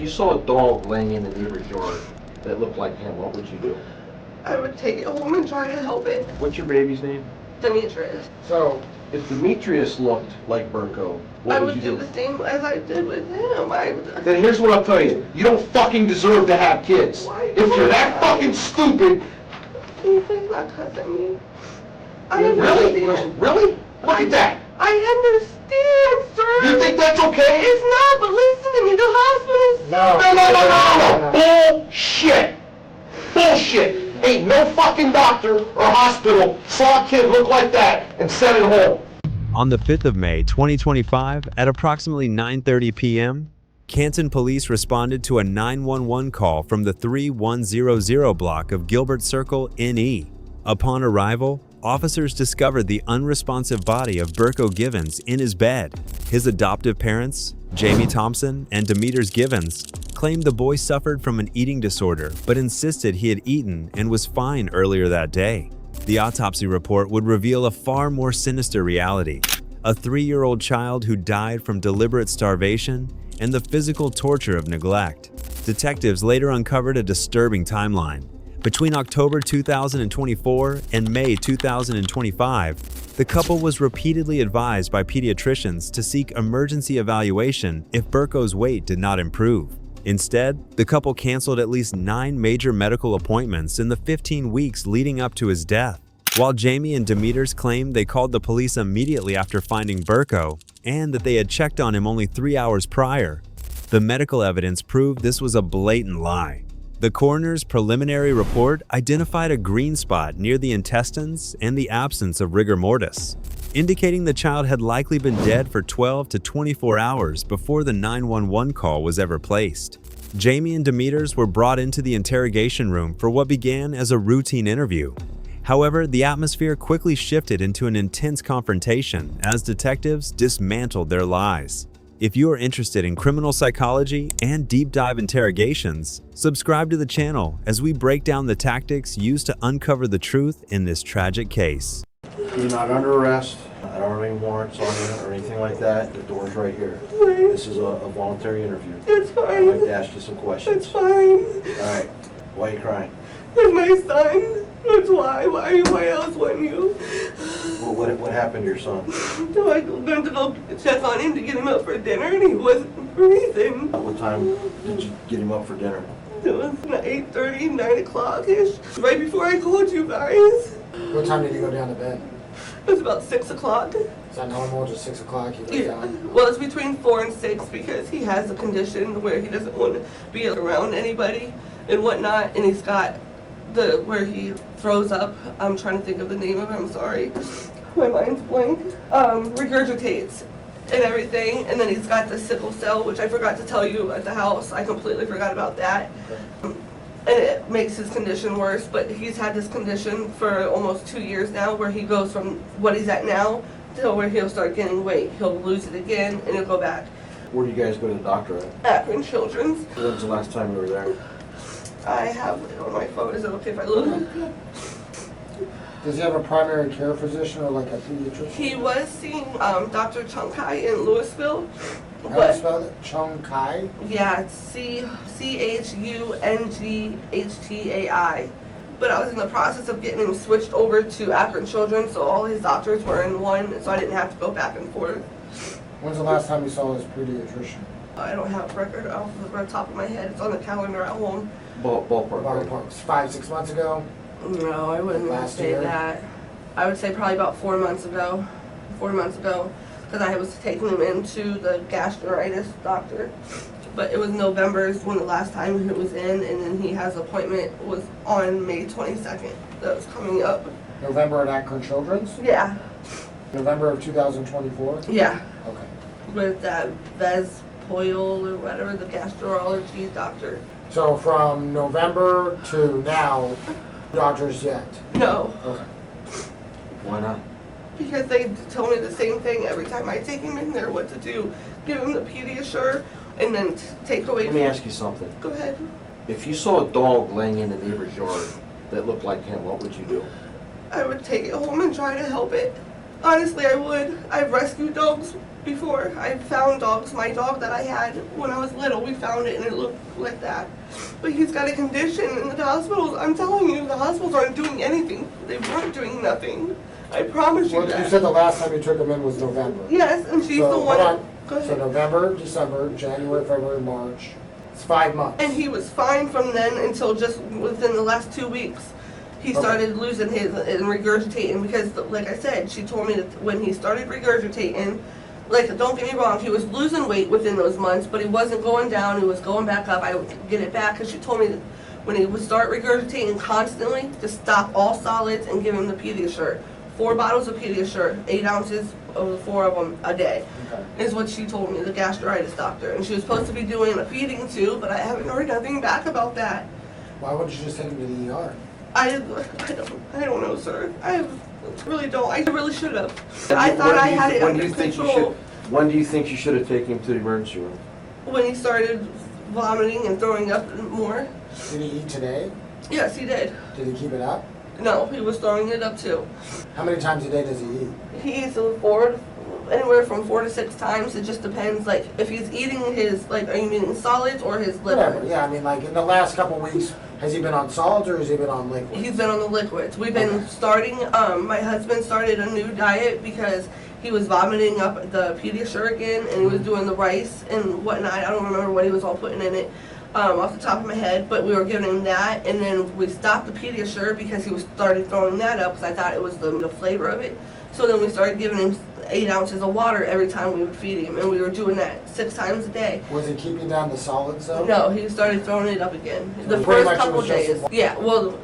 If you saw a dog laying in the neighbor's yard that looked like him, what would you do? I would take it home and try to help it. What's your baby's name? Demetrius. So, if Demetrius looked like Burko, what would you do? I would do the same as I did with him. Then here's what I'll tell you. You don't fucking deserve to have kids. Why? If you're that fucking stupid... He's not cussing me. Really? Really? Look at that. I understand, sir. You think that's okay? It's not, but listen to me. The hospital is... No. Bullshit. Bullshit. Ain't no fucking doctor or hospital saw a kid look like that and sent it home. On the 5th of May, 2025, at approximately 9:30 p.m., Canton police responded to a 911 call from the 3100 block of Gilbert Circle, NE. Upon arrival, officers discovered the unresponsive body of Burko Givens in his bed. His adoptive parents, Jaime Thompson and Demetres Givens, claimed the boy suffered from an eating disorder but insisted he had eaten and was fine earlier that day. The autopsy report would reveal a far more sinister reality: a 3-year-old child who died from deliberate starvation and the physical torture of neglect. Detectives later uncovered a disturbing timeline. Between October 2024 and May 2025, the couple was repeatedly advised by pediatricians to seek emergency evaluation if Burko's weight did not improve. Instead, the couple canceled at least 9 major medical appointments in the 15 weeks leading up to his death. While Jaime and Demetres claimed they called the police immediately after finding Burko and that they had checked on him only 3 hours prior, the medical evidence proved this was a blatant lie. The coroner's preliminary report identified a green spot near the intestines and the absence of rigor mortis, indicating the child had likely been dead for 12 to 24 hours before the 911 call was ever placed. Jaime and Demetres were brought into the interrogation room for what began as a routine interview. However, the atmosphere quickly shifted into an intense confrontation as detectives dismantled their lies. If you are interested in criminal psychology and deep dive interrogations, subscribe to the channel as we break down the tactics used to uncover the truth in this tragic case. You're not under arrest. I don't have any warrants on you or anything like that. The door's right here. This is a voluntary interview. It's fine. I'd like to ask you some questions. It's fine. All right. Why are you crying? It's my son. That's why. Why else wouldn't you? Well, what happened to your son? So I went to go check on him to get him up for dinner, and he wasn't breathing. What time did you get him up for dinner? It was 8:30, 9 o'clock-ish, right before I called you guys. What time did you go down to bed? It was about 6 o'clock. Is that normal, just 6 o'clock you lay down? Well, it's between 4 and 6 because he has a condition where he doesn't want to be around anybody and whatnot, and he's got where he throws up. I'm trying to think of the name of it, I'm sorry. My mind's blank. Regurgitates and everything, and then he's got the sickle cell, which I forgot to tell you at the house. I completely forgot about that. And it makes his condition worse, but he's had this condition for almost 2 years now, where he goes from what he's at now to where he'll start gaining weight. He'll lose it again, and he'll go back. Where do you guys go to the doctor at? Akron Children's. When was the last time you were there? I have it on my phone. Is it okay if I look? Does he have a primary care physician or like a pediatrician? He was seeing Dr. Chunkai in Louisville. How do you spell it? Chunkai? Yeah, it's CHUNGHTAI. But I was in the process of getting him switched over to Akron Children's, so all his doctors were in one, so I didn't have to go back and forth. When's the last time you saw his pediatrician? I don't have a record off the top of my head. It's on the calendar at home. Ballpark. 5, 6 months ago? No, I wouldn't Last say year? that. I would say probably about 4 months ago. 4 months ago, because I was taking him into the gastritis doctor. But it was November is when the last time he was in, and then he has an appointment was on May 22nd. That was coming up. November at Akron Children's? Yeah. November of 2024? Yeah. Okay. With that Poyle or whatever, the gastrology doctor. So from November to now, doctors yet? No. Okay. Why not? Because they tell me the same thing every time I take him in there, what to do. Give him the Pediasure and then take away. Let me ask you something. Go ahead. If you saw a dog laying in the neighbor's yard that looked like him, what would you do? I would take it home and try to help it. Honestly, I would. I've rescued dogs before. I found dogs. My dog that I had when I was little, we found it and it looked like that. But he's got a condition and the hospitals, I'm telling you, the hospitals aren't doing anything. They weren't doing nothing. I promise you Well, that. you said the last time you took him in was November. Yes, and she's So, the one. hold on. Go ahead. So November, December, January, February, March. It's 5 months. And he was fine from then until just within the last 2 weeks. He Okay. started losing his and regurgitating because, like I said, she told me that when he started regurgitating, like, don't get me wrong, he was losing weight within those months, but he wasn't going down, he was going back up. I would get it back because she told me that when he would start regurgitating constantly, to stop all solids and give him the Pediasure. 4 bottles of Pediasure, 8 ounces of the 4 of them a day, Okay. is what she told me, the gastritis doctor. And she was supposed to be doing a feeding too, but I haven't heard nothing back about that. Why wouldn't you just take him to the ER? I don't know, sir. I really don't. I really should have. I thought I had it under control. When do you think you should have taken him to the emergency room? When he started vomiting and throwing up more. Did he eat today? Yes, he did. Did he keep it up? No, he was throwing it up too. How many times a day does he eat? He eats anywhere from 4 to 6 times. It just depends. Like if he's eating his, like, are you meaning solids or his liver? Whatever, yeah, I mean, like, in the last couple of weeks, has he been on solids or has he been on liquids? He's been on the liquids. We've been Okay. starting, my husband started a new diet because he was vomiting up the Pediasure again and he was doing the rice and whatnot. I don't remember what he was all putting in it off the top of my head, but we were giving him that and then we stopped the Pediasure because he was started throwing that up because I thought it was the flavor of it. So then we started giving him 8 ounces of water every time we would feed him and we were doing that 6 times a day. Was he keeping down the solids though? No, he started throwing it up again. So The pretty first much it couple was just- days. Yeah, well,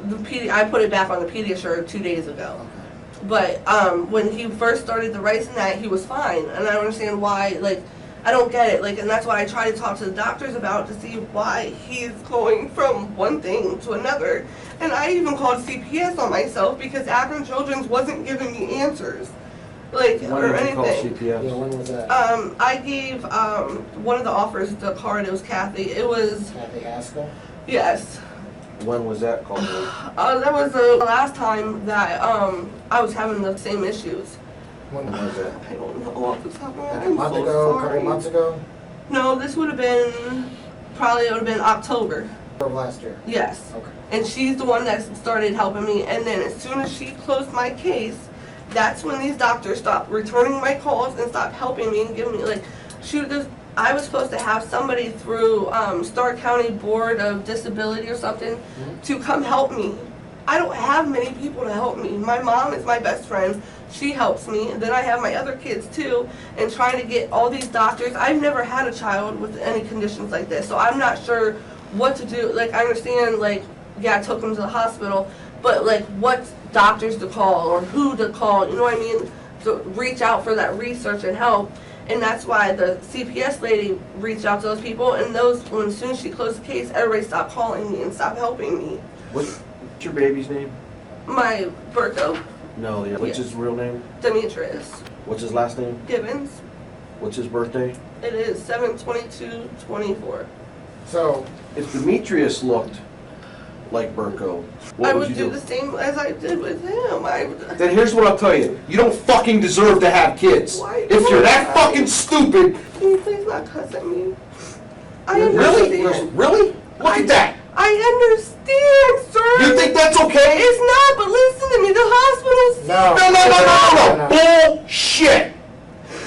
I put it back on the Pediasure 2 days ago. Okay. But when he first started the rice and that, he was fine. And I don't understand why, like, I don't get it. Like, and that's why I try to talk to the doctors about to see why he's going from one thing to another. And I even called CPS on myself because Akron Children's wasn't giving me answers. Like, When or did you call anything. CPS? Yeah, when was that? I gave one of the offers the card. It was Kathy. It was, Kathy Haskell? yes. When was that called? That was the last time that I was having the same issues. When was that? I don't know off the top of my head. Like a I'm month so ago, a sorry. couple months ago? No, this would have been, probably it would have been October. Of last year? Yes. Okay. And she's the one that started helping me. And then as soon as she closed my case, that's when these doctors stopped returning my calls and stopped helping me and giving me, like, I was supposed to have somebody through Stark County Board of Disability or something to come help me. I don't have many people to help me. My mom is my best friend. She helps me. And then I have my other kids too. And trying to get all these doctors. I've never had a child with any conditions like this. So I'm not sure what to do. Like, I understand, like, yeah, I took them to the hospital. But, like, what doctors to call or who to call, you know what I mean? To reach out for that research and help. And that's why the CPS lady reached out to those people. And as soon as she closed the case, everybody stopped calling me and stopped helping me. What's your baby's name? My Burko No, yeah. What's his real name? Demetrius What's his last name? Givens. What's his birthday? It is 7/22/24. So, If Demetrius looked like Burko, I what would would do you the do? same as I did with him. Then here's what I'll tell you. You don't fucking deserve to have kids. Why If you're that not? fucking stupid. Can you please not cuss at me? I Really? understand. Really? Look at that. I understand, sir. You think that's okay? It's not, but listen to me. The hospital's... no. No. Bullshit.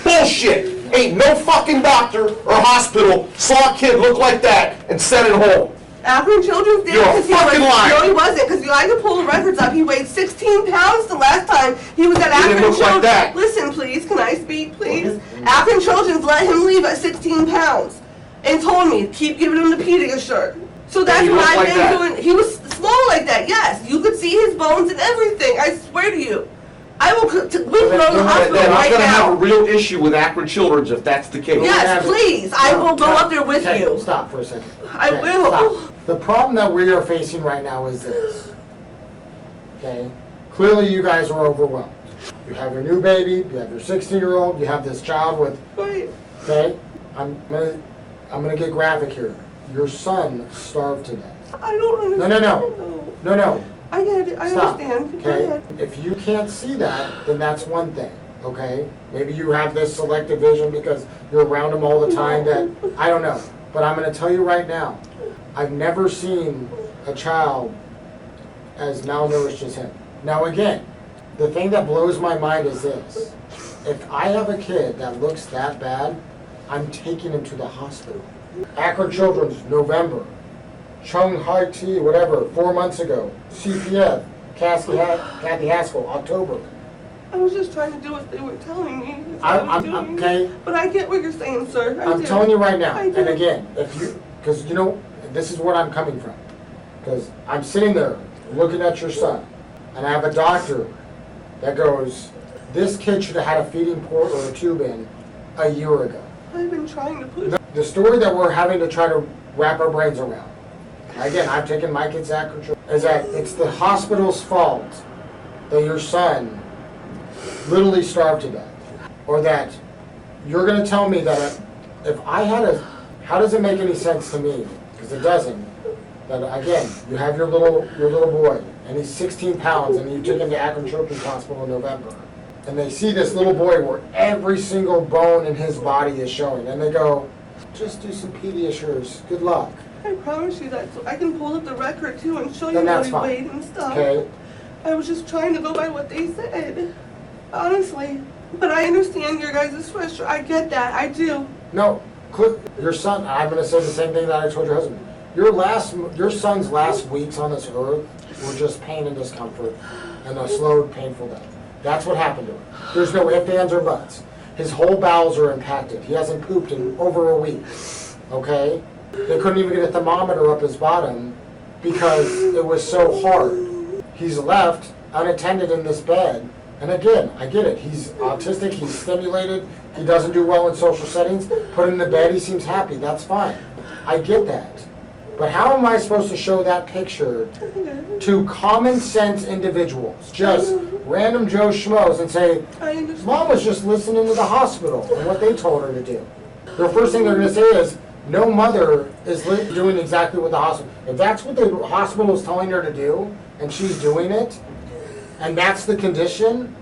Bullshit. Ain't no fucking doctor or hospital saw a kid look like that and sent it home. Akron Children's did You're a because he fucking was... liar. No, he wasn't, because I could pull the records up. He weighed 16 pounds the last time he was at He Akron didn't look like Children's. that. Listen, please. Can I speak, please? Akron Children's let him leave at 16 pounds and told me, keep giving him the Pediasure. So that's he what looked I've like been that? doing. He was small like that, yes. You could see his bones and everything. I swear to you. I will... We can go to the hospital Then I'm right gonna have a now. real issue with Akron Children's if that's the case. Yes, please. I will go up there with Okay, you. Stop for a second. I Okay, will. stop. The problem that we are facing right now is this. Okay? Clearly you guys are overwhelmed. You have your new baby, you have your 16-year-old, you have this child with, Right. okay? I'm gonna get graphic here. Your son starved to death. I don't No, understand. no. I get it. I Stop. understand. Go Okay? ahead. If you can't see that, then that's one thing. okay? Maybe you have this selective vision because you're around them all the time that, I don't know. But I'm gonna tell you right now, I've never seen a child as malnourished as him. Now again, the thing that blows my mind is this. If I have a kid that looks that bad, I'm taking him to the hospital. Akron Children's, November. Chung Hai T, whatever, 4 months ago. CPF, Kathy Haskell, October. I was just trying to do what they were telling me. That's what I was doing. Okay. But I get what you're saying, sir. I'm telling you right now, I do. and again, because you know, this is where I'm coming from. Because I'm sitting there looking at your son, and I have a doctor that goes, this kid should have had a feeding port or a tube in a year ago. I've been trying to push. The story that we're having to try to wrap our brains around, again, I've taken my kids to Akron Children's, is that it's the hospital's fault that your son literally starved to death. Or that you're going to tell me that if I had a, how does it make any sense to me? Because it doesn't. That again, you have your little boy, and he's 16 pounds, and you take him to Akron Children's Hospital in November, and they see this little boy where every single bone in his body is showing, and they go, just do some Pediasures, good luck. I promise you that. So I can pull up the record too and show you Then what that's he fine. weighed and stuff. Okay? I was just trying to go by what they said. Honestly. But I understand your guys' frustration. I get that. I do. No, your son, I'm going to say the same thing that I told your husband. Your son's last weeks on this earth were just pain and discomfort and a slow, painful death. That's what happened to him. There's no ifs, ands, or buts. His whole bowels are impacted. He hasn't pooped in over a week, okay? They couldn't even get a thermometer up his bottom because it was so hard. He's left unattended in this bed. And again, I get it. He's autistic, he's stimulated, he doesn't do well in social settings. Put him in the bed, he seems happy. That's fine. I get that. But how am I supposed to show that picture to common sense individuals, just random Joe Schmoes, and say, Mom was just listening to the hospital and what they told her to do? The first thing they're going to say is, no mother is doing exactly what the hospital, if that's what the hospital is telling her to do, and she's doing it, and that's the condition,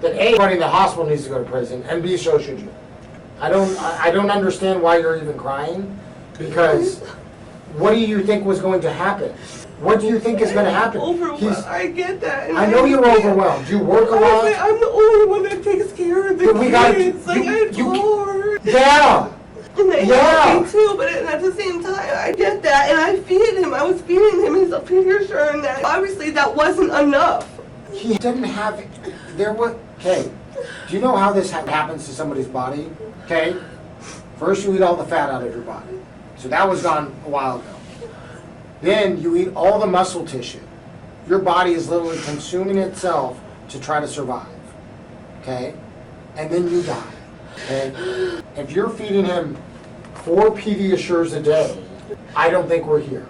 then A, everybody in the hospital needs to go to prison, and B, so should you. I don't understand why you're even crying, because what do you think was going to happen? What do you think is going to happen? I get that. I know you're overwhelmed. You work a lot. I'm the only one that takes care of the kids. It's hard. Yeah. And they help me too, but at the same time, I get that, and I feed him. I was feeding him his Pediasure, and that obviously that wasn't enough. He didn't have, okay, do you know how this happens to somebody's body? Okay, first you eat all the fat out of your body. So that was gone a while ago. Then you eat all the muscle tissue. Your body is literally consuming itself to try to survive. Okay? And then you die. Okay? If you're feeding him 4 Pediasures a day, I don't think we're here.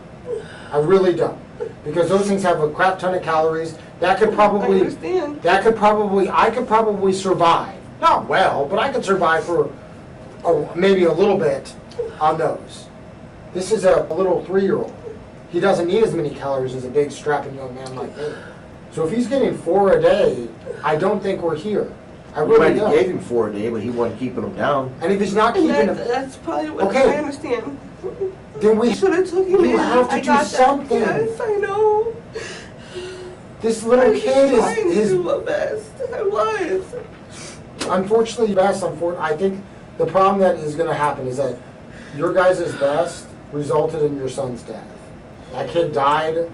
I really don't. Because those things have a crap ton of calories. That could probably, I understand. I could probably survive. Not well, but I could survive for maybe a little bit on those. This is a little 3-year-old. He doesn't need as many calories as a big strapping young man like me. So if he's getting 4 a day, I don't think we're here. I really don't. You gave him 4 a day, but he wasn't keeping them down. And if he's not keeping them, that's probably what okay. I understand. Then we should have took him in. You have to do something. Yes, I know. This little kid is trying to do my best. I was. Unfortunately, I think the problem that is going to happen is that your guys' best resulted in your son's death. That kid died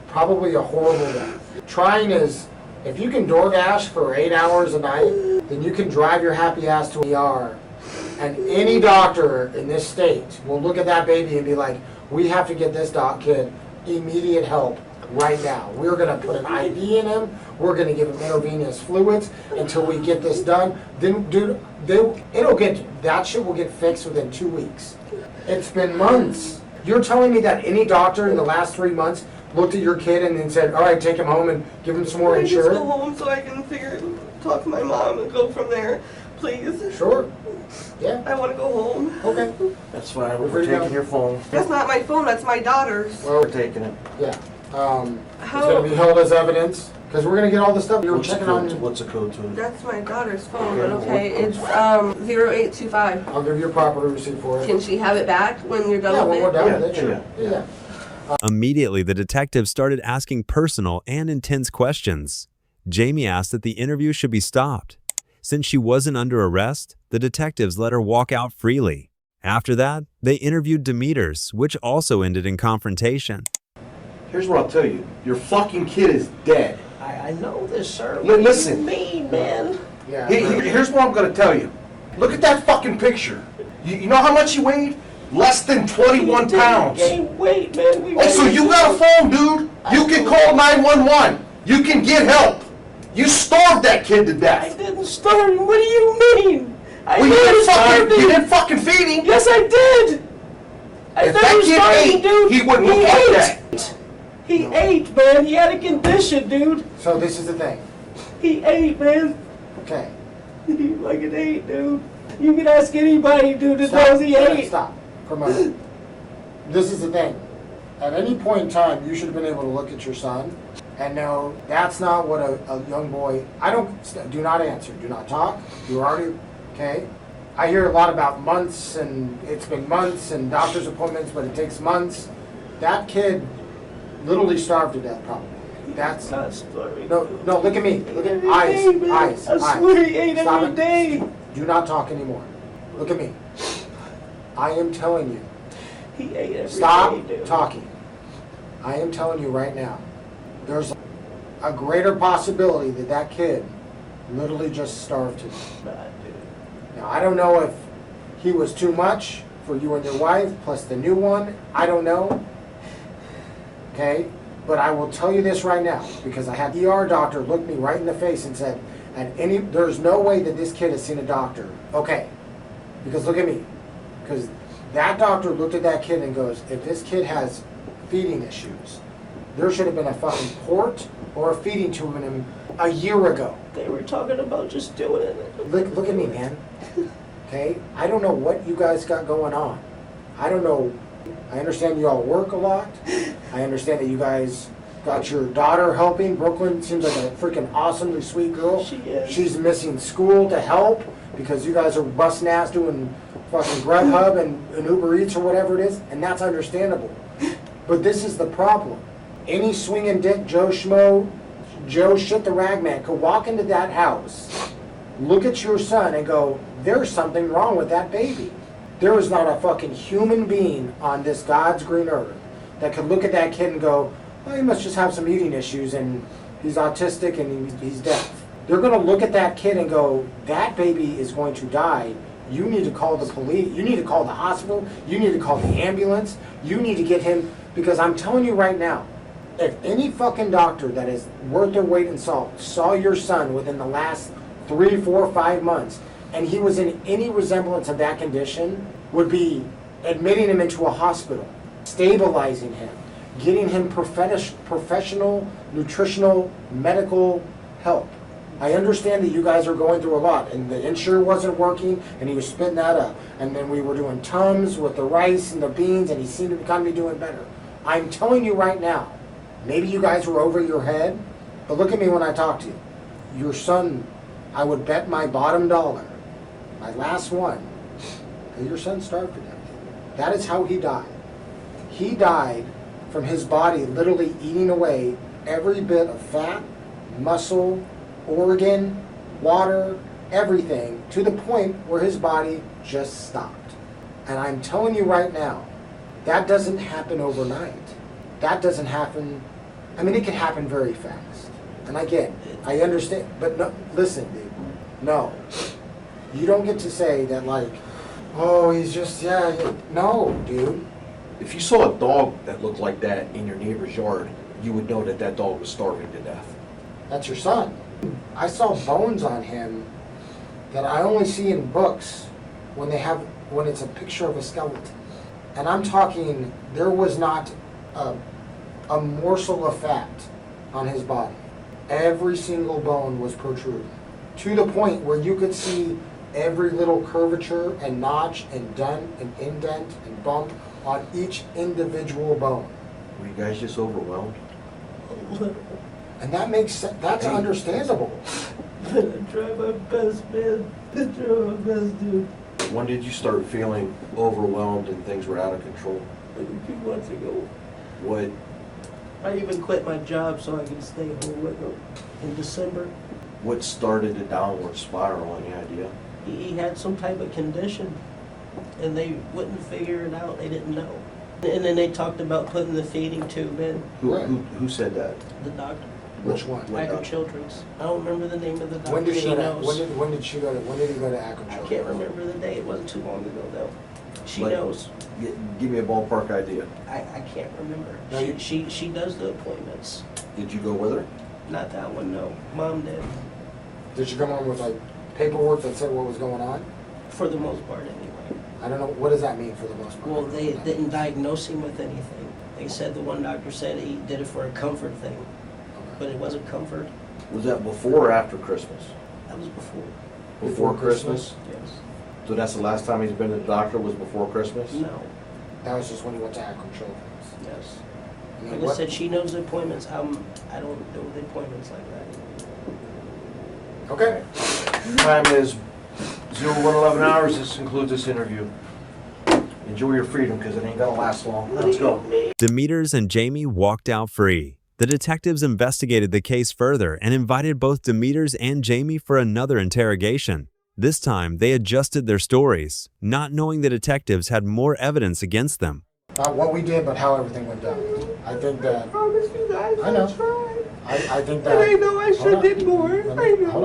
probably a horrible death. Trying is, if you can DoorDash for 8 hours a night, then you can drive your happy ass to an ER. And any doctor in this state will look at that baby and be like, we have to get this kid immediate help right now. We're going to put an IV in him. We're going to give him intravenous fluids until we get this done. Then, dude, that shit will get fixed within 2 weeks. It's been months. You're telling me that any doctor in the last 3 months looked at your kid and then said, all right, take him home and give him some more insurance? Just go home so I can talk to my mom and go from there, please. Sure. Yeah. I want to go home. Okay. That's fine, we're taking your phone. That's not my phone, that's my daughter's. Well, We're taking it. yeah. It's going to be held as evidence. Because we're gonna get all the stuff you were What's the checking on. code to- What's the code to it? That's my daughter's phone, Okay, but okay, what- it's 0825. I'll give you a property receipt for it. Can she have it back when you're Yeah, done when with we're it? done with it, sure. Yeah. Yeah. Immediately, the detective started asking personal and intense questions. Jaime asked that the interview should be stopped. Since she wasn't under arrest, the detectives let her walk out freely. After that, they interviewed Demetrius, which also ended in confrontation. Here's what I'll tell you. Your fucking kid is dead. I know this, sir. Listen. What do you mean, man? Yeah. Here's what I'm gonna tell you. Look at that fucking picture. You know how much he weighed? Less than 21 pounds. Gain weight, man. Oh, so you got a phone, dude. You can call 911. You can get help. You starved that kid to I death. didn't starve him. What do you mean? I Well, never starved you him. didn't fucking feed him. Yes, I did. I If never that kid starved him, ate, dude. he wouldn't look like that. He ate, man. He had a condition, dude. So this is the thing. He ate, man. Okay. He fucking ate, dude. You can ask anybody, dude, that knows he ate. Stop. For a moment. This is the thing. At any point in time, you should have been able to look at your son and know that's not what a young boy. Do not answer. Do not talk. You're already, okay? I hear a lot about months and it's been months and doctor's appointments, but it takes months. That kid literally starved to death, probably. That's Not starving. no. Look at me. Look at Every eyes. day, man. Eyes. I swear he ate Stop every it. day. Do not talk anymore. Look at me. I am telling you. He ate every day, Stop dude. talking. I am telling you right now. There's a greater possibility that that kid literally just starved to death. Nah, dude. Now I don't know if he was too much for you and your wife plus the new one. I don't know. Okay? But I will tell you this right now, because I had the ER doctor look me right in the face and said, there's no way that this kid has seen a doctor. Okay. Because look at me. Because that doctor looked at that kid and goes, if this kid has feeding issues, there should have been a fucking port or a feeding tube in him a year ago. They were talking about just doing it. Look at me, man. Okay? I don't know what you guys got going on. I don't know. I understand you all work a lot. I understand that you guys got your daughter helping. Brooklyn seems like a freaking awesomely sweet girl. She is. She's missing school to help because you guys are busting ass doing fucking Grubhub and Uber Eats or whatever it is, and that's understandable. But this is the problem. Any swinging dick, Joe Schmo, Joe Shit the Ragman could walk into that house, look at your son and go, there's something wrong with that baby. There is not a fucking human being on this God's green earth that could look at that kid and go, well, he must just have some eating issues and he's autistic and he's deaf. They're going to look at that kid and go, that baby is going to die. You need to call the police. You need to call the hospital. You need to call the ambulance. You need to get him, because I'm telling you right now, if any fucking doctor that is worth their weight in salt saw your son within the last 3, 4, 5 months, and he was in any resemblance of that condition, would be admitting him into a hospital, stabilizing him, getting him professional, nutritional, medical help. I understand that you guys are going through a lot, and the insure wasn't working, and he was spitting that up. And then we were doing Tums with the rice and the beans, and he seemed to kind of be doing better. I'm telling you right now, maybe you guys were over your head, but look at me when I talk to you. Your son, I would bet my bottom dollar, my last one, that your son starved to death. That is how he died. He died from his body literally eating away every bit of fat, muscle, organ, water, everything, to the point where his body just stopped. And I'm telling you right now, that doesn't happen overnight. That doesn't happen, I mean, it can happen very fast. And I understand, but no, listen, dude, no. You don't get to say that like, oh, he's just, no, dude. If you saw a dog that looked like that in your neighbor's yard, you would know that that dog was starving to death. That's your son. I saw bones on him that I only see in books when it's a picture of a skeleton. And I'm talking, there was not a morsel of fat on his body. Every single bone was protruding, to the point where you could see every little curvature and notch and dent and indent and bump on each individual bone. Were you guys just overwhelmed? And that makes sense, that's understandable. I try my best, man. I try my best, dude. When did you start feeling overwhelmed and things were out of control? Like a few months ago. What, I even quit my job so I could stay home with him in December. what started the downward spiral? Any idea? He had some type of condition, and they wouldn't figure it out. They didn't know. And then they talked about putting the feeding tube in. Who said that? The doctor, Which one? Akron Children's. I don't remember the name of the doctor. When did She she go to, knows. when did he go to Akron I Children's? can't remember the date. It wasn't too long ago though. She But- knows. Give me a ballpark idea. I can't remember. No, you- She does the appointments. Did you go with her? Not that one, no. Mom did, Did she come on with like paperwork that said what was going on? for the most part anyway. I don't know, what does that mean for the most part? Well, they didn't diagnose him with anything. They said, the one doctor said he did it for a comfort thing, but it wasn't comfort. Was that before or after Christmas? That was before. Before Christmas? Yes. So that's the last time he's been to the doctor was before Christmas? No. That was just when he went to Akron Children's. Yes. And then Like I what- said, she knows the appointments. I don't know the appointments like that. Okay. Time is 0111 hours. This concludes this interview. Enjoy your freedom because it ain't gonna last long. Let's go. Demetres and Jaime walked out free. The detectives investigated the case further and invited both Demetres and Jaime for another interrogation. This time, they adjusted their stories, not knowing the detectives had more evidence against them. Not what we did, but how everything went down. I think I that, promise you guys, I know. I tried. I think that. And I know I Hold should on. did more. Let me- I know. Hold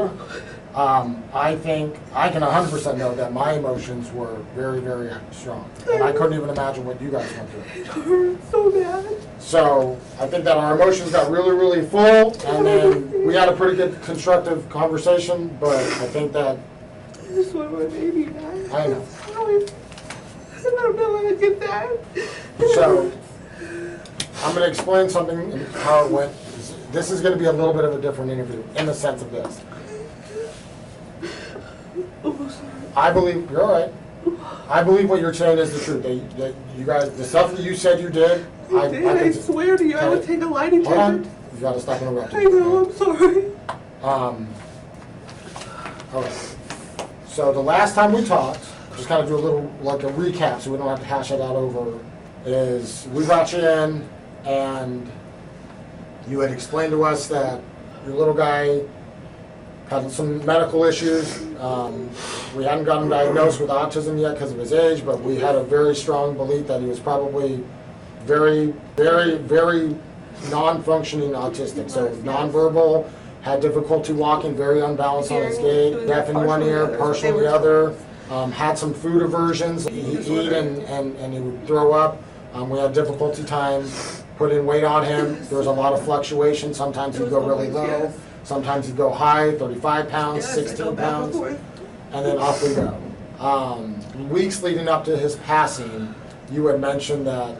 on. I think, I can 100% know that my emotions were very, very strong. And I couldn't even imagine what you guys went through. It hurt so bad. So I think that our emotions got really, really full, and then we had a pretty good constructive conversation, but I think that, I just want my baby back. I know. I don't know how to get that. So I'm gonna explain something and how it went. This is gonna be a little bit of a different interview in the sense of this. Oh, sorry. I believe, you're all right. I believe what you're saying is the truth. That you guys, the stuff that you said you did, I did. I can- swear to you, I would take a lie detector. Hold on. You gotta stop interrupting. I know, I'm sorry. Okay. So the last time we talked, just kind of do a little, like a recap so we don't have to hash it out over, is we brought you in and you had explained to us that your little guy had some medical issues. We hadn't gotten diagnosed with autism yet because of his age, but we had a very strong belief that he was probably very, very, very non-functioning autistic. So nonverbal, had difficulty walking, very unbalanced on his gait, deaf in one ear, partial in the other, had some food aversions. He'd eat and he would throw up. We had difficulty time putting weight on him. There was a lot of fluctuation. Sometimes he'd go really low. Sometimes he'd go high, 35 pounds, 16 pounds, and then off we go. Weeks leading up to his passing, you had mentioned that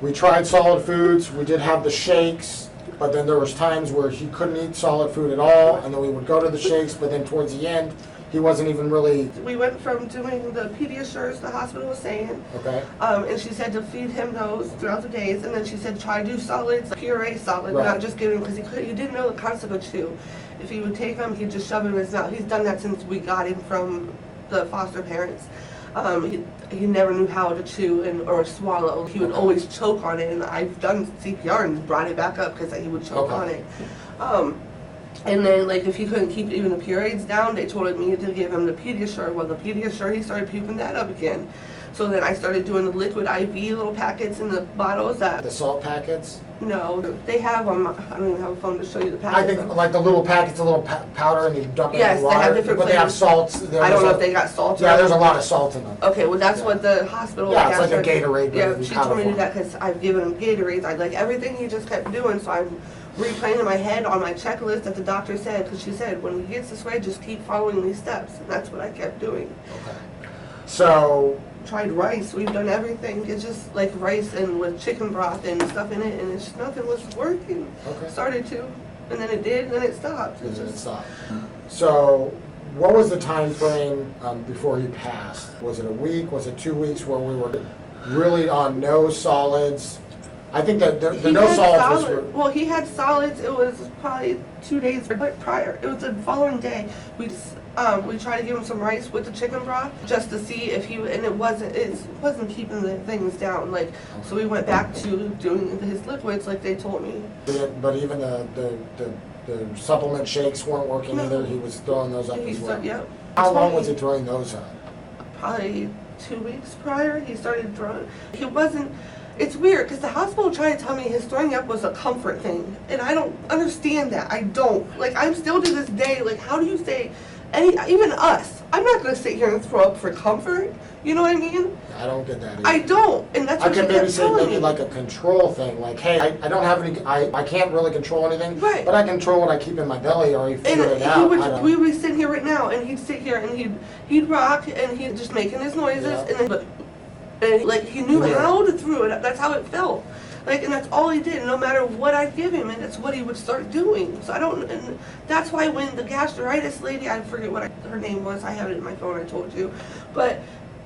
we tried solid foods, we did have the shakes, but then there was times where he couldn't eat solid food at all, and then we would go to the shakes, but then towards the end, he wasn't even really, We went from doing the Pediasures, the hospital was saying, okay? and she said to feed him those throughout the days, and then she said try to do solids, puree solid, Right. not just give him, because he didn't know the concept of chew. If he would take them, he'd just shove it in his mouth. He's done that since we got him from the foster parents. He never knew how to chew or swallow. He would always choke on it, and I've done CPR and brought it back up because he would choke Okay. on it. And then, like, if he couldn't keep even the purees down, they told me to give him the Pediasure. Well, the Pediasure, he started puking that up again. So then I started doing the liquid IV little packets in the bottles that, The salt packets? no, they have them. I don't even have a phone to show you the I packets. think like the little packets, a little powder, and you dump it in Yes, the they water. have different But they have flavors. salts. I don't know if they got salt. Yeah, there's a lot of salt in them. Okay, well, that's what the hospital. Yeah, it's like a after- Gatorade, but Yeah, in she powder told me to do form. that because I've given him Gatorades. I like everything he just kept doing, so I'm replaying in my head on my checklist that the doctor said, because she said, when he gets this way, just keep following these steps. And that's what I kept doing. Okay. So, Tried rice, we've done everything. It's just like rice and with chicken broth and stuff in it, and it's just nothing was working. Okay. Started to, and then it did, and then it stopped. It it just, stopped. So, what was the time frame before he passed? Was it a week? Was it 2 weeks where we were really on no solids? I think that the He no had solids was. Well, he had solids. It was probably 2 days prior. It was the following day. We tried to give him some rice with the chicken broth just to see if he, and it wasn't keeping the things down. Like, so we went back to doing his liquids like they told me. But even the supplement shakes weren't working either. He was throwing those up as well. Yep. How long was he throwing those up? Probably 2 weeks prior, he started throwing. He wasn't. It's weird because the hospital tried to tell me his throwing up was a comfort thing, and I don't understand that. I don't. Like, I'm still to this day, like, how do you say, even us, I'm not going to sit here and throw up for comfort. You know what I mean? I don't get that either. I don't, and that's I what she can maybe kept say telling maybe me. like a control thing, like, hey, I don't have any, I can't really control anything, Right. but I control what I keep in my belly or you figure it out. We would sit here right now, and he'd sit here and he'd rock, and he'd just making his noises, Yeah. and then like he knew Yeah. how to throw it. That's how it felt. Like, and that's all he did. No matter what I'd give him, and that's what he would start doing. So I don't, and that's why when the gastritis lady, I forget what her name was. I have it in my phone. I told you, but.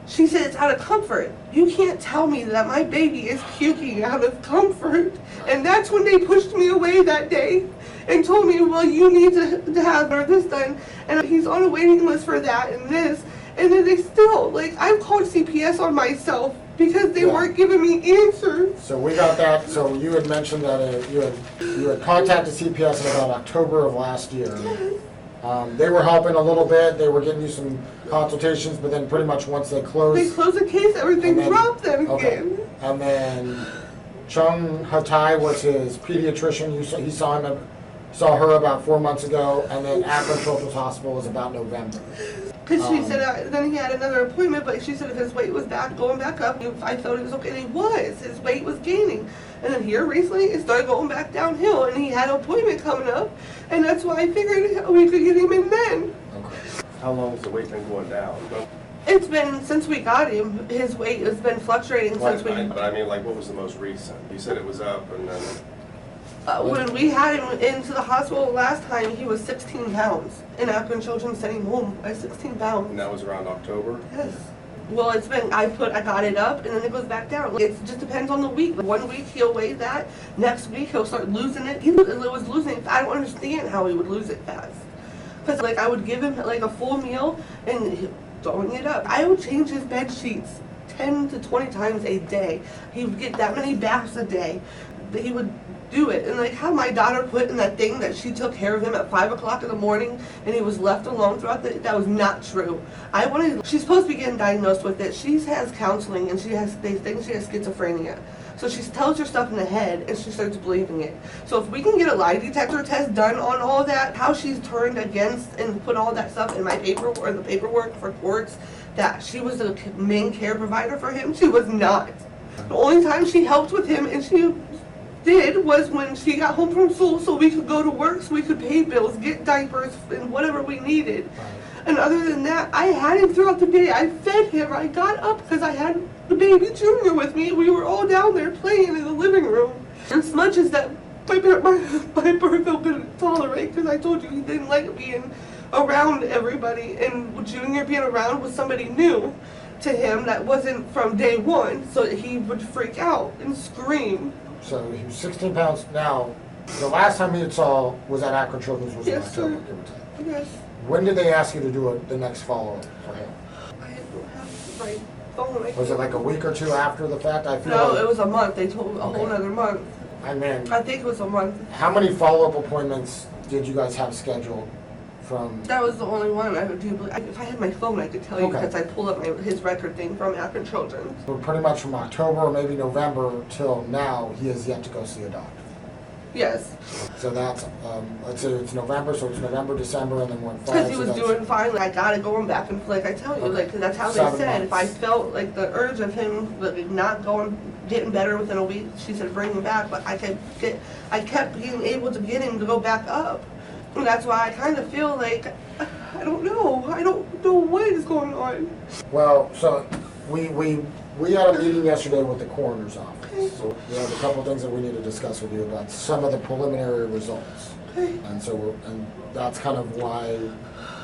She said it's out of comfort. You can't tell me that my baby is puking out of comfort. And that's when they pushed me away that day and told me, well, you need to have this done. And he's on a waiting list for that and this. And then they still, like, I've called CPS on myself because they weren't giving me answers. So we got that, so you had mentioned that you had contacted CPS in about October of last year. They were helping a little bit, they were getting you some consultations, but then pretty much once they closed. They closed the case, everything and then- dropped them Okay. again. And then Chung Hatai was his pediatrician, he saw her about 4 months ago, and then Akron Children's Hospital was about November. Because she said then he had another appointment, but she said if his weight was going back up, I thought it was okay. And he was. His weight was gaining. And then here recently, it started going back downhill, and he had an appointment coming up, and that's why I figured we could get him in then. Okay. How long has the weight been going down? It's been, since we got him, his weight has been fluctuating since we... But I mean, like, what was the most recent? You said it was up, and then... when we had him into the hospital last time, he was 16 pounds. And Akron Children sent him home at 16 pounds. And that was around October? Yes. Well, it's been, I got it up and then it goes back down. It just depends on the week. 1 week he'll weigh that, next week he'll start losing it. He was losing it. I don't understand how he would lose it fast. Because like I would give him like a full meal and throwing it up. I would change his bed sheets 10 to 20 times a day. He would get that many baths a day. He would do it. And like how my daughter put in that thing that she took care of him at 5 o'clock in the morning and he was left alone throughout that was not true. She's supposed to be getting diagnosed with it. She has counseling and they think she has schizophrenia. So she tells her stuff in the head and she starts believing it. So if we can get a lie detector test done on all that, how she's turned against and put all that stuff in my paperwork or the paperwork for courts that she was the main care provider for him, she was not. The only time she helped with him and she did was when she got home from school so we could go to work, so we could pay bills, get diapers, and whatever we needed. And other than that, I had him throughout the day. I fed him. I got up because I had the baby Junior with me. We were all down there playing in the living room. As much as that my Burko couldn't tolerate, because I told you he didn't like being around everybody, and Junior being around was somebody new to him that wasn't from day one, so he would freak out and scream. So he was 16 pounds. Now, the last time he saw was at Akron Children's was in Yes, October, sir. give or take. Yes. When did they ask you to do the next follow-up for him? I don't have my phone. Was it like a week or two after the fact? I feel No, like, it was a month. They told a whole other month. And then, I think it was a month. how many follow-up appointments did you guys have scheduled from? That was the only one I would do. If I had my phone, I could tell you Okay. because I pulled up his record thing from Akron Children. So pretty much from October or maybe November till now, he has yet to go see a doctor. Yes, So that's, let's say it's November, so it's November, December, and then we're because he was doing fine. I got it going back and like I tell you, Okay. like that's how they 7 said. If I months. felt like the urge of him like, not getting better within a week, she said bring him back. But I kept being able to get him to go back up. And that's why I kind of feel like I don't know what is going on. Well, so we We had a meeting yesterday with the coroner's office, so we have a couple things that we need to discuss with you about some of the preliminary results. And so and that's kind of why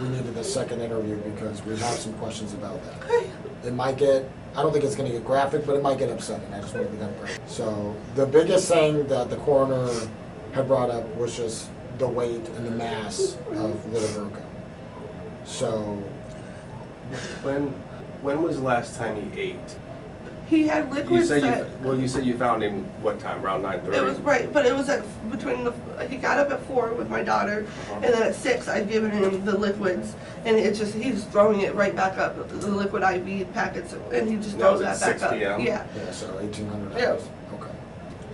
we needed the second interview, because we have some questions about that. It might get, I don't think it's gonna get graphic, but it might get upsetting. I just want to be that brief. So the biggest thing that the coroner had brought up was just the weight and the mass of little Burko. So When was the last time he ate? He had liquids You said you found him what time? Around 9:30? it was right, but it was he got up at 4 with my daughter, and then at 6 I'd given him the liquids, and he's throwing it right back up, the liquid IV packets, and he just throws that back up. 6 p.m.? Yeah. yeah, so 1,800 Yeah. hours.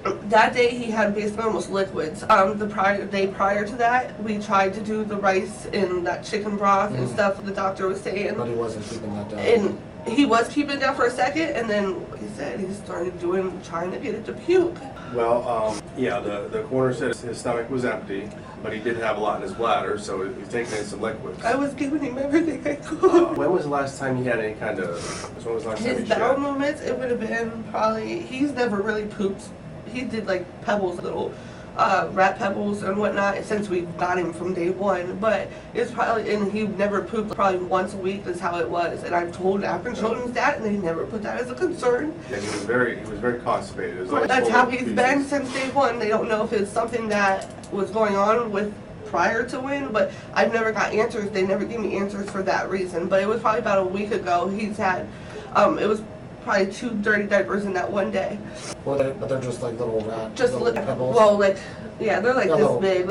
Okay. That day he had basically almost liquids. The day prior to that, we tried to do the rice and that chicken broth and stuff the doctor was saying. But he wasn't keeping that down. And he was keeping it down for a second, and then he said he started trying to get it to puke. Well, yeah, the coroner said his stomach was empty, but he did have a lot in his bladder, so he's taking in some liquids. I was giving him everything I could. When was the last time he had any kind of, when was the last time His he bowel shed? movements, it would have been probably, he's never really pooped. He did like pebbles, little rat pebbles and whatnot since we got him from day one. But it's probably, and he never pooped, probably once a week is how it was. And I've told African children's that, and they never put that as a concern. Yeah, he was very constipated. It was like That's full how of he's feces. been since day one. They don't know if it's something that was going on with prior to when, but I've never got answers. They never gave me answers for that reason. But it was probably about a week ago. He's had, it was probably 2 dirty diapers in that one day. Well, but they're just like little rat, Just little pebbles. well, like, yeah, they're like Yeah, this little- big.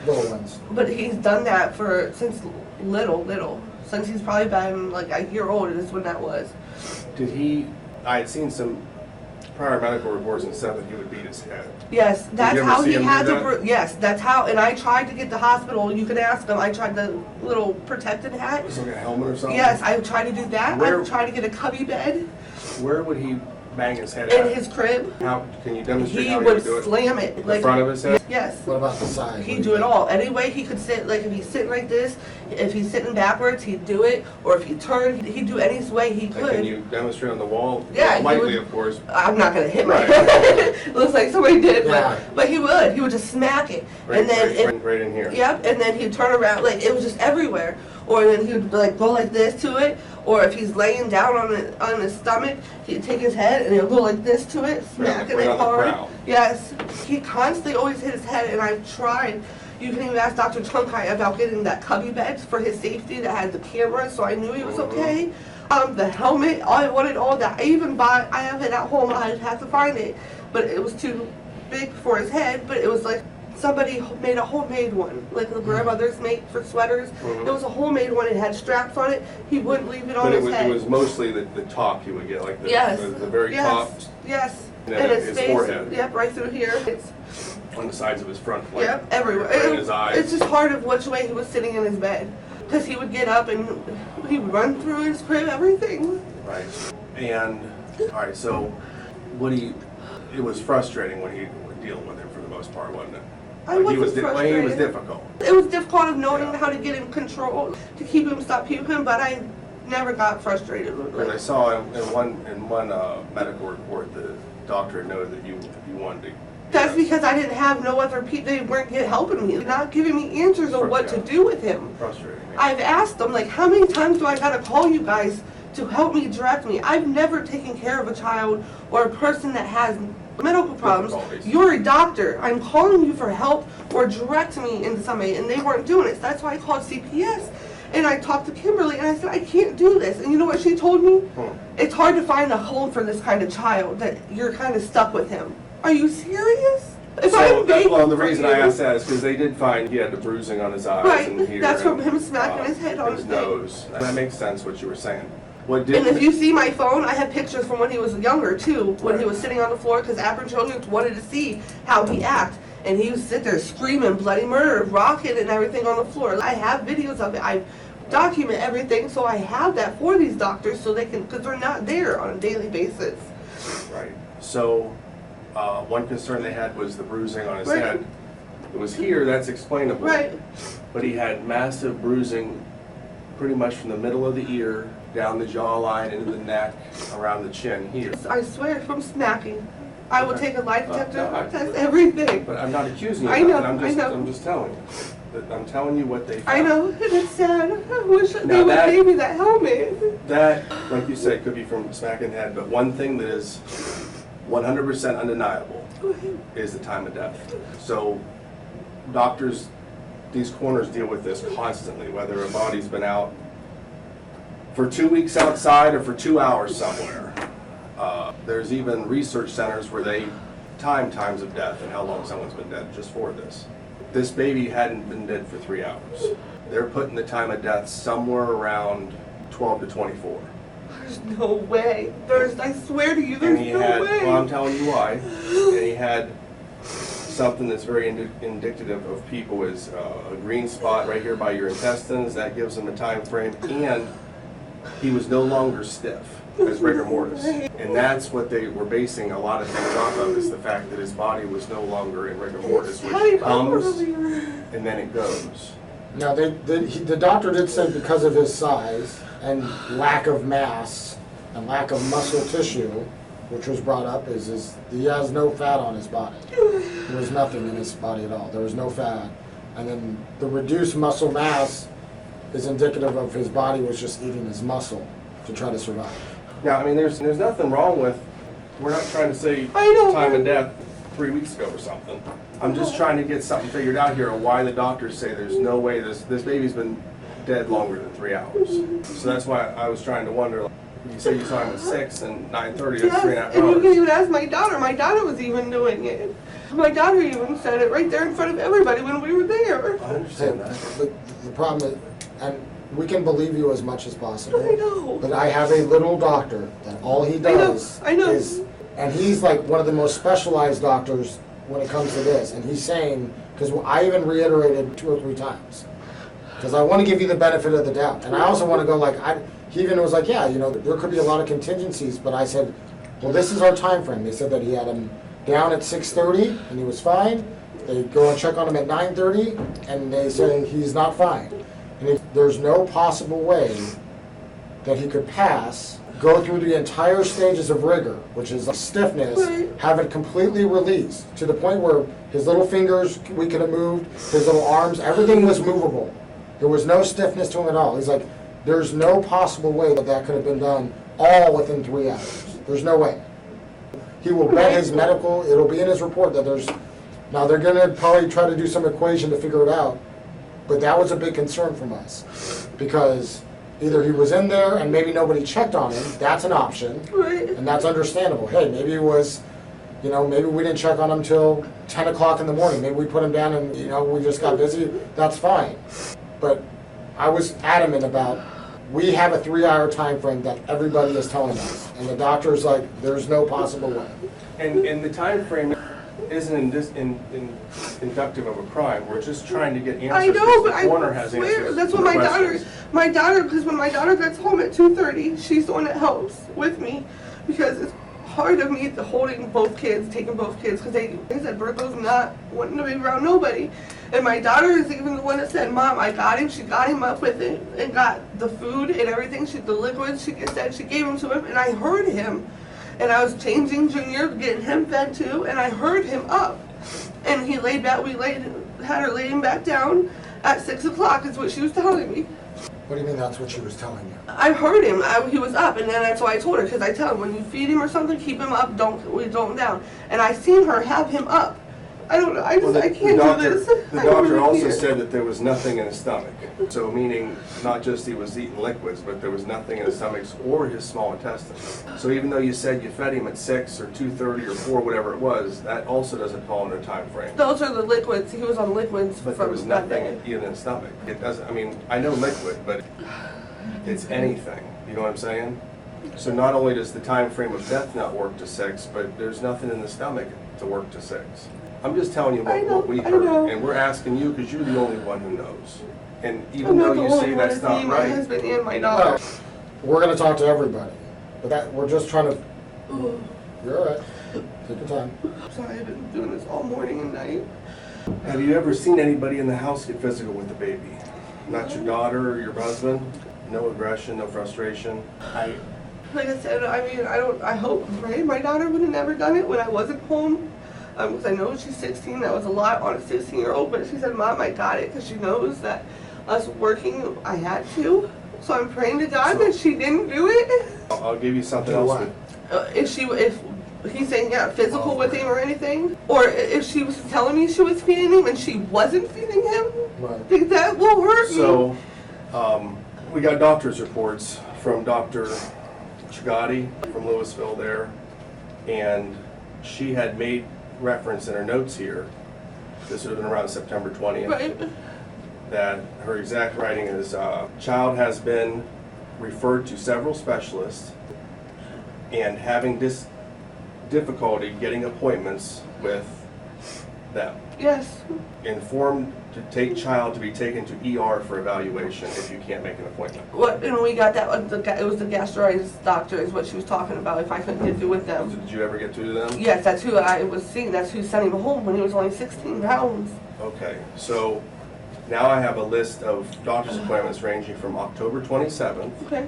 Little ones. But he's done that since little. Since he's probably been like a year old is when that was. Did he, I had seen some prior medical reports and stuff that he would beat his head. Yes, that's you ever how see he him had do to. that? Yes, that's how. And I tried to get the hospital. You can ask him. I tried the little protected hat. Was it like a helmet or something? Yes, I tried to do that. Where- I tried to get a cubby bed Where would he bang his head in at? his crib. How, can you demonstrate He how he would would do it? slam it. The front of his head? Yes. What about the side? He'd do it all. Any way he could sit, like if he's sitting like this, if he's sitting backwards, he'd do it. Or if he turned, he'd do any way he Like, can could. you demonstrate on the wall? Yeah, he Lightly, would- of course. I'm not gonna hit my Right. head. Looks like somebody did, Yeah. but he would. He would just smack it. And then Right in here. Yep, and then he'd turn around, like, it was just everywhere. Or then he would, like, go like this to it. Or if he's laying down on his stomach, he'd take his head and he'll go like this to it, smacking right it on the hard. brow. Yes. He constantly always hit his head, and I've tried. You can even ask Dr. Chunkai about getting that cubby bed for his safety that had the camera, so I knew he was okay. The helmet, I wanted all that. I have it at home, I'd have to find it. But it was too big for his head, but it was like, somebody made a homemade one, like the grandmothers make for sweaters. It was a homemade one. It had straps on it. He wouldn't leave it on But his head. it was mostly the top you would get, like Yes. the very top Yes. And And then his his face. forehead. Yep, right through here. It's on the sides of his front, like yep, everywhere. right in his eyes. It's just hard of which way he was sitting in his bed, because he would get up and he would run through his crib, everything. Right. And, all right, so it was frustrating when he would deal with him for the most part, wasn't it? I Like, he wasn't was frustrated. he was difficult. It was difficult of knowing Yeah. how to get in control, to keep him, stop puking, but I never got frustrated. Because I saw in one medical report, the doctor had noted that you wanted to. That's because I didn't have no other people, they weren't helping me, not giving me answers on what to do with him. Frustrating. I've asked them, like, how many times do I gotta call you guys to help me, direct me? I've never taken care of a child or a person that has medical problems. Difficulties. You're a doctor. I'm calling you for help or direct me into somebody, and they weren't doing it. So that's why I called CPS. And I talked to Kimberly, and I said, I can't do this. And you know what she told me? It's hard to find a home for this kind of child, that you're kind of stuck with him. Are you serious? If I'm begging The for reason you- I asked that is because they did find he had the bruising on his eyes Right, and here. that's from and, him smacking his head on his his thing. nose. That makes sense what you were saying. What And did if you see my phone, I have pictures from when he was younger too, when he was sitting on the floor, because African children wanted to see how he acts. And he would sit there screaming bloody murder, rocking and everything on the floor. I have videos of it. I document everything, so I have that for these doctors so they can, because they're not there on a daily basis. Right. So, one concern they had was the bruising on his Right. head. It was here, that's explainable. Right. But he had massive bruising pretty much from the middle of the ear down the jawline, into the neck, around the chin here. I swear from smacking. I will Okay. take a lie detector No, test, everything. But I'm not accusing you I of know, that, I know. I'm just telling you. I'm telling you what they found. I know, and it's sad. I wish they Now would that- pay me that helmet. That, like you said, could be from smacking the head, but one thing that is 100% undeniable is the time of death. So doctors, these coroners deal with this constantly, whether a body's been out for 2 weeks outside or for 2 hours somewhere. There's even research centers where they time times of death and how long someone's been dead just for this. This baby hadn't been dead for 3 hours. They're putting the time of death somewhere around 12 to 24. There's no way. I swear to you, And there's he no had, way. well, I'm telling you why, and he had something that's very indicative of people is a green spot right here by your intestines. That gives him a time frame, and he was no longer stiff as rigor mortis. And that's what they were basing a lot of things off of, is the fact that his body was no longer in rigor mortis, which comes and then it goes. Now, the doctor did say because of his size and lack of mass and lack of muscle tissue, which was brought up, is he has no fat on his body. There was nothing in his body at all. There was no fat. And then the reduced muscle mass is indicative of his body was just eating his muscle to try to survive. Now, I mean, there's nothing wrong with, we're not trying to say I know. time of death 3 weeks ago or something. I'm just trying to get something figured out here on why the doctors say there's no way this baby's been dead longer than 3 hours. So that's why I was trying to wonder, like, you say you saw him at 6 and 9:30, that's 3.5 Yes, and you can hours. even ask my daughter. My daughter was even doing it. My daughter even said it right there in front of everybody when we were there. I understand that. The problem is, and we can believe you as much as possible. I know. But I have a little doctor that all he does I know. is, and he's like one of the most specialized doctors when it comes to this. And he's saying, because I even reiterated 2 or 3 times, because I want to give you the benefit of the doubt. And I also want to go like, he even was like, yeah, there could be a lot of contingencies. But I said, well, this is our time frame. They said that he had him down at 6:30 and he was fine. They go and check on him at 9:30 and they say he's not fine. And there's no possible way that he could pass, go through the entire stages of rigor, which is stiffness, Right. have it completely released to the point where his little fingers we could have moved, his little arms, everything was movable. There was no stiffness to him at all. He's like, there's no possible way that could have been done all within 3 hours. There's no way. He will bet his medical, it'll be in his report that now they're gonna probably try to do some equation to figure it out, but that was a big concern from us, because either he was in there and maybe nobody checked on him, that's an option, Right. and that's understandable. Hey, maybe it was, maybe we didn't check on him till 10 o'clock in the morning, maybe we put him down and, we just got busy, that's fine. But I was adamant about, we have a 3-hour time frame that everybody is telling us, and the doctor's like, there's no possible way. And the time frame isn't inductive of a crime. We're just trying to get answers. I know, but The I coroner has swear, answers that's to what the my questions. daughter, because when my daughter gets home at 2:30, she's the one that helps with me, because it's hard of me holding both kids, taking both kids, because they said Burko's not wanting to be around nobody. And my daughter is even the one that said, Mom, I got him. She got him up with it and got the food and everything. The liquids, she gave him to him, and I heard him. And I was changing Junior, getting him fed too, and I heard him up. And he laid back, had her lay him back down at 6 o'clock is what she was telling me. What do you mean that's what she was telling you? I heard him, he was up, and then that's why I told her, because I tell him, when you feed him or something, keep him up, don't him down. And I seen her have him up. I don't know, I can't do this. The I doctor really also can't. said that there was nothing in his stomach. So meaning, not just he was eating liquids, but there was nothing in his stomach or his small intestines. So even though you said you fed him at 6 or 2:30 or 4, whatever it was, that also doesn't fall under time frame. Those are the liquids, he was on liquids But there from was that nothing day. in his stomach. It doesn't, I know liquid, but it's anything, you know what I'm saying? So not only does the time frame of death not work to 6, but there's nothing in the stomach to work to 6. I'm just telling you I know, what we I know. heard, and we're asking you because you're the only one who knows. And I'm even though not the you only say one, that's it's not me, my right, husband and my No, daughter. we're gonna talk to everybody, but we're just trying to, Ooh, you're all right, take your time. sorry, I've been doing this all morning and night. have you ever seen anybody in the house get physical with the baby? Not your daughter or your husband? No aggression, no frustration? Like I said, I mean, I hope, right? My daughter would have never done it when I wasn't home. Because I know she's 16, that was a lot on a 16-year-old, but she said, Mom, I got it, because she knows that us working, I had to. So I'm praying to God that she didn't do it. I'll give you something Do else. what? If he's saying, yeah, physical with him or anything, or if she was telling me she was feeding him and she wasn't feeding him, I think that will hurt me. So, we got doctor's reports from Dr. Chagati from Louisville there, and she had made reference in her notes here, this would have been around September 20th, Right. that her exact writing is, child has been referred to several specialists and having this difficulty getting appointments with them. Yes. Informed to take child to be taken to ER for evaluation if you can't make an appointment. What, and we got that, it was the gastritis doctor is what she was talking about, if I couldn't get through with them. Did you ever get through to them? Yes, that's who I was seeing, that's who sent him home when he was only 16 pounds. Okay, so now I have a list of doctor's appointments ranging from October 27th Okay.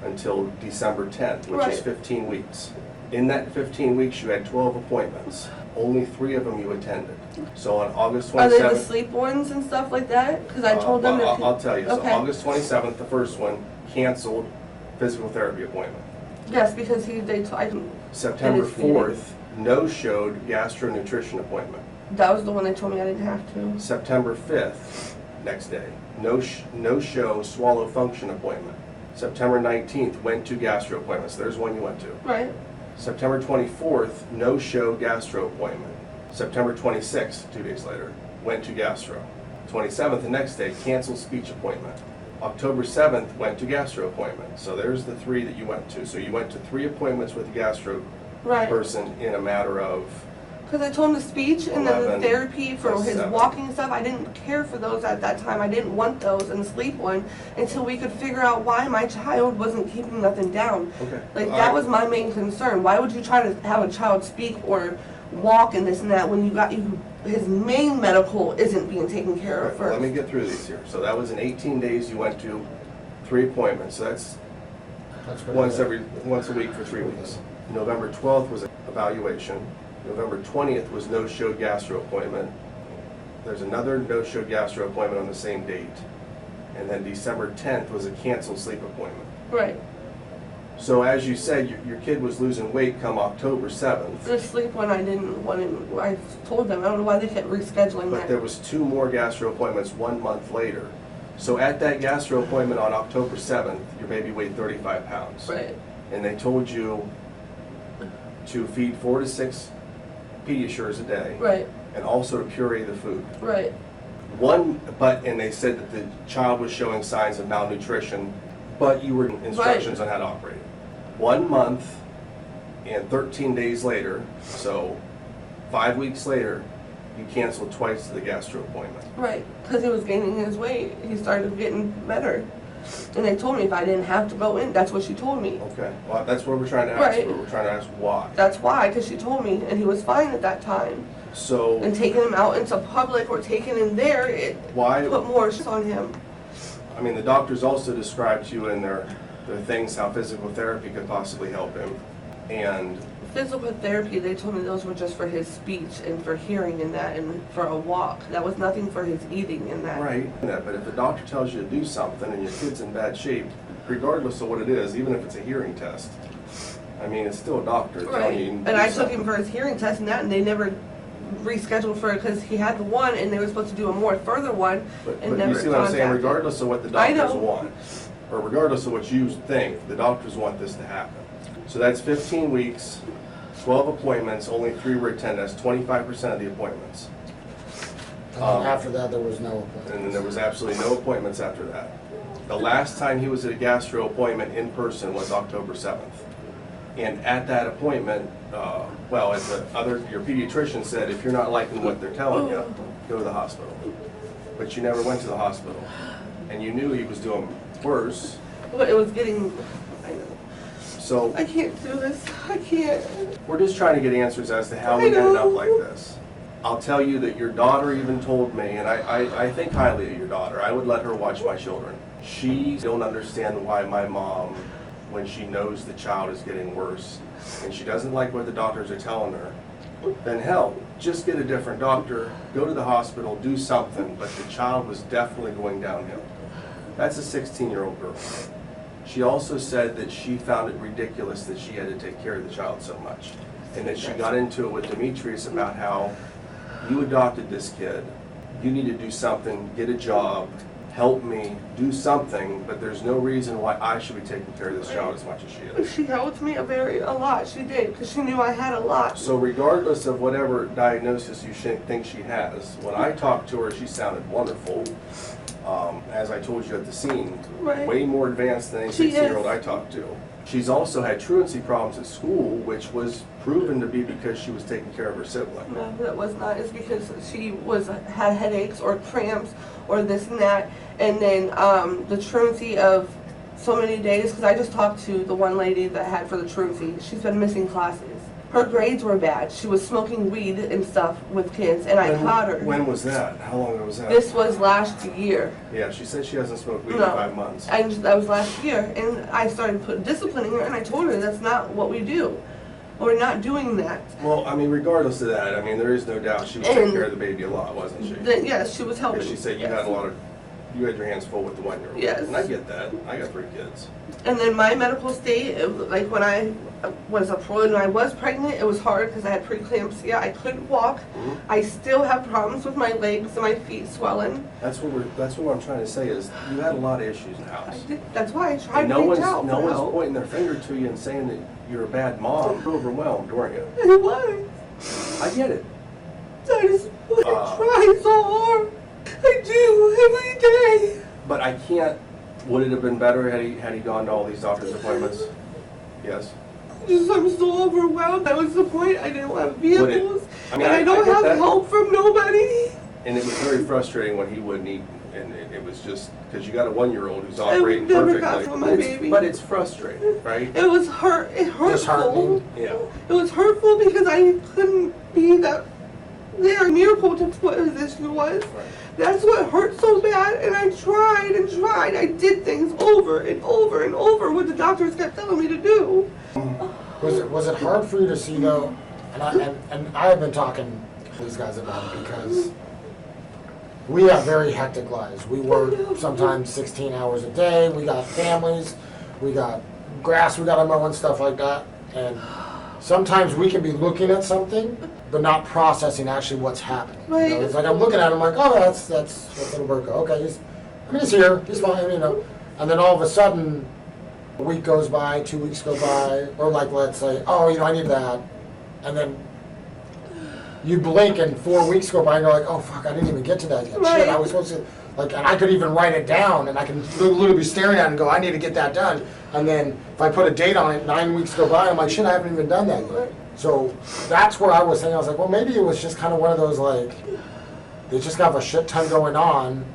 until December 10th, which is Right. 15 weeks. In that 15 weeks, you had 12 appointments. Only 3 of them you attended. So on August 27th... Are they the sleep ones and stuff like that? Because I told them well, to... I'll tell you. So Okay. August 27th, the first one, canceled physical therapy appointment. Yes, because September It is feeding. 4th, no-showed gastronutrition appointment. that was the one they told me I didn't have to. September 5th, next day, no-show swallow function appointment. September 19th, went to gastro appointments. There's one you went to. Right. September 24th, no-show gastro appointment. September 26th, 2 days later, went to gastro. 27th, the next day, canceled speech appointment. October 7th, went to gastro appointment. So there's the 3 that you went to. So you went to 3 appointments with the gastro Right. person in a matter of... Because I told him the speech and then the 11 therapy for plus his 7. walking and stuff, I didn't care for those at that time. I didn't want those and the sleep one until we could figure out why my child wasn't keeping nothing down. Okay. Like, All that right. was my main concern. Why would you try to have a child speak or walk and this and that when his main medical isn't being taken care of Well, first? let me get through these here. So that was in 18 days, you went to 3 appointments. So that's pretty once good. a week for 3 weeks. November 12th was an evaluation. November 20th was no-show gastro appointment. There's another no-show gastro appointment on the same date. And then December 10th was a canceled sleep appointment. Right. So as you said, your kid was losing weight come October 7th. The sleep one I didn't want to, I told them, I don't know why they kept rescheduling But there that. was 2 more gastro appointments 1 month later. So at that gastro appointment on October 7th, your baby weighed 35 pounds. Right. And they told you to feed 4 to 6 Pediasures a day. Right. And also to puree the food. Right. And they said that the child was showing signs of malnutrition, but you were instructions on how to operate it. 1 month and 13 days later, so 5 weeks later, you canceled twice the gastro appointment. Right, because he was gaining his weight. He started getting better. And they told me if I didn't have to go in, that's what she told me. Okay, well, that's what we're trying to ask. Right. We're trying to ask why. That's why, because she told me, and he was fine at that time. So And taking him out into public or taking him there, it why, put more stress on him. I mean, the doctors also described to you in their things how physical therapy could possibly help him. And Physical therapy, they told me those were just for his speech and for hearing and that, and for a walk. That was nothing for his eating and that. right, but if the doctor tells you to do something and your kid's in bad shape, regardless of what it is, even if it's a hearing test, I mean, it's still a doctor telling Right. you to And do I took something. him for his hearing test and that, and they never rescheduled for it because he had the one and they were supposed to do a more further one But and never you see what I'm saying, contacted. regardless of what the I doctors know. want, or regardless of what you think, the doctors want this to happen. So that's 15 weeks, 12 appointments, only 3 were attended, that's 25% of the appointments. And then after that, there was no appointment. And then there was absolutely no appointments after that. The last time he was at a gastro appointment in person was October 7th. And at that appointment, as your pediatrician said, if you're not liking what they're telling you, go to the hospital. But you never went to the hospital. And you knew he was doing worse, But it was getting, I know. so I can't do this. I can't. we're just trying to get answers as to how I we ended know. up like this. I'll tell you that your daughter even told me, and I think highly of your daughter, I would let her watch my children. She don't understand why my mom, when she knows the child is getting worse, and she doesn't like what the doctors are telling her, then hell, just get a different doctor, go to the hospital, do something, but the child was definitely going downhill. That's a 16-year-old girl. She also said that she found it ridiculous that she had to take care of the child so much, and that she got into it with Demetrius about how you adopted this kid, you need to do something, get a job, help me, do something, but there's no reason why I should be taking care of this child as much as she is. She helped me a lot. She did, because she knew I had a lot. So regardless of whatever diagnosis you think she has, when I talked to her, she sounded wonderful. As I told you at the scene, Right. way more advanced than any She is. 16-year-old I talked to. She's also had truancy problems at school, which was proven to be because she was taking care of her sibling. No, that was not. It's because she had headaches or cramps or this and that. And then the truancy of so many days, because I just talked to the one lady that had for the truancy. She's been missing classes. Her grades were bad. She was smoking weed and stuff with kids, and I caught her. When was that? How long ago was that? This was last year. Yeah, she said she hasn't smoked weed in No. 5 months. And that was last year, and I started disciplining her, and I told her that's not what we do. We're not doing that. Well, I mean, regardless of that, I mean, there is no doubt she was taking care of the baby a lot, wasn't she? Then, yes, she was helping. Because she said you yes. had you had your hands full with the 1-year-old. Yes. And I get that. I got 3 kids. And then my medical state, like when I was when I was pregnant, it was hard because I had preeclampsia. I couldn't walk. Mhm. I still have problems with my legs and my feet swelling. That's what I'm trying to say is you had a lot of issues in the house. That's why I tried And to no reach one's out no for one's help. pointing their finger to you and saying that you're a bad mom. You're overwhelmed, weren't you? It was. I get it. I just I try so hard. I do every day. But I can't. Would it have been better had he gone to all these doctor's appointments? Yes. I'm so overwhelmed. That was the point. I didn't have vehicles, I mean, and I don't get have that. help from nobody. And it was very frustrating when he wouldn't eat, and it was just because you got a 1-year-old who's I operating never perfectly. got from my baby. But it's frustrating, right? It was hurtful. Disheartening. Yeah. It was hurtful because I couldn't be that there miracle to what his issue was. Right. That's what hurt so bad, and I tried and tried. I did things over and over and over what the doctors kept telling me to do. Was it hard for you to see though? And I have been talking to these guys about it because we have very hectic lives. We work sometimes 16 hours a day. We got families. We got grass we got to mow and stuff like that. And sometimes we can be looking at something, but not processing actually what's happening. Right. You know, it's like I'm looking at him like, oh, that's little Burko. Okay, he's here. He's fine. You know. And then all of a sudden, a week goes by, 2 weeks go by, or like let's say, oh, you know, I need that, and then you blink and 4 weeks go by and you're like, oh fuck, I didn't even get to that yet. Right. Shit, I was supposed to, like, and I could even write it down and I can literally be staring at it and go, I need to get that done. And then if I put a date on it, 9 weeks go by, I'm like, shit, I haven't even done that yet. So that's where I was saying, I was like, well, maybe it was just kind of one of those, like, they just got a shit ton going on,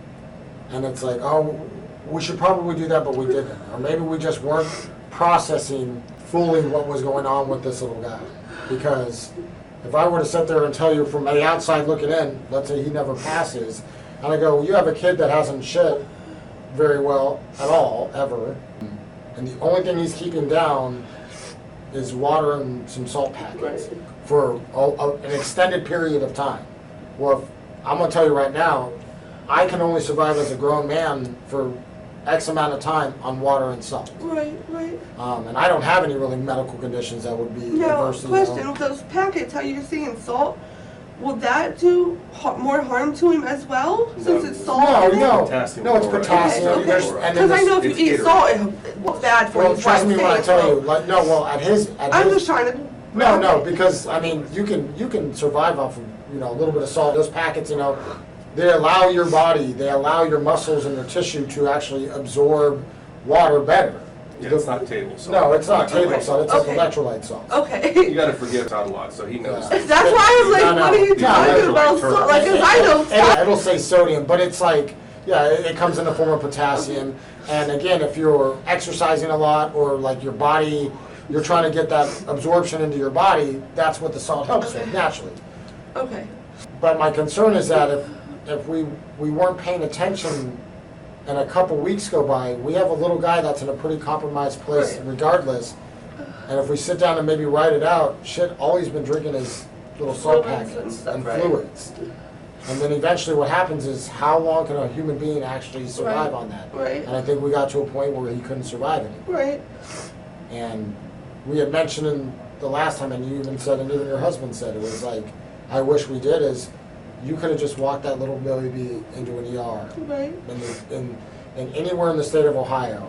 and it's like, oh, we should probably do that, but we didn't. Or maybe we just weren't processing fully what was going on with this little guy. Because if I were to sit there and tell you from the outside looking in, let's say he never passes, and I go, well, you have a kid that hasn't shit very well at all, ever, and the only thing he's keeping down is water and some salt packets for an extended period of time. Well, I'm going to tell you right now, I can only survive as a grown man for X amount of time on water and salt. Right. And I don't have any really medical conditions that would be Now, adverse to question, with those packets, how you're seeing salt, will that do more harm to him as well, since it's salt? No, Potassium no, it's chloride. potassium. Okay. There's- and then Because I there's- know if you it's eat Gatorade. salt, it's bad for you. Well, that's why trust I'm me when I saying tell so. you, like, no, well, at his I'm just trying to. No, because I mean, you can survive off of, you know, a little bit of salt. Those packets, you know, they allow your body, they allow your muscles and your tissue to actually absorb water better. Yeah, it's not table salt. No, it's not table salt. It's Okay. like electrolyte salt. You Okay. got to forgive Todd a lot, so he knows. Yeah. That's why I'm like, No, no. what are you No, talking that's about? like Salt? Like, 'cause I know salt. It'll say sodium, but it's like, yeah, it comes in the form of potassium. And again, if you're exercising a lot or like your body, you're trying to get that absorption into your body, that's what the salt helps with naturally. Okay. But my concern is that if we weren't paying attention and a couple weeks go by, we have a little guy that's in a pretty compromised place Right. regardless. And if we sit down and maybe write it out, shit, all he's been drinking is little salt Fluids and packets stuff, and right. fluids. And then eventually what happens is, how long can a human being actually survive Right. on that? Right. And I think we got to a point where he couldn't survive anymore. Right. And we had mentioned in the last time, and you even said, and even your husband said, it was like, I wish we did, is you could have just walked that little baby into an ER Right. in anywhere in the state of Ohio,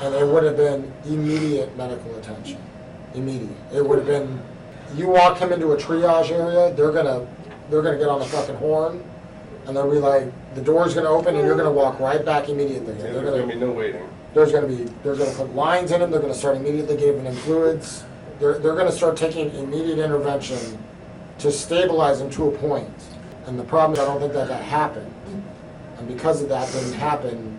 and it would have been immediate medical attention. Immediate. It would have been, you walk him into a triage area, they're gonna get on the fucking horn, and they'll be like, the door's gonna open and you're gonna walk right back immediately. And There's gonna be no waiting. they're gonna put lines in him, they're gonna start immediately giving him fluids. They're gonna start taking immediate intervention to stabilize him to a point. And the problem is, I don't think that happened. And because of that didn't happen,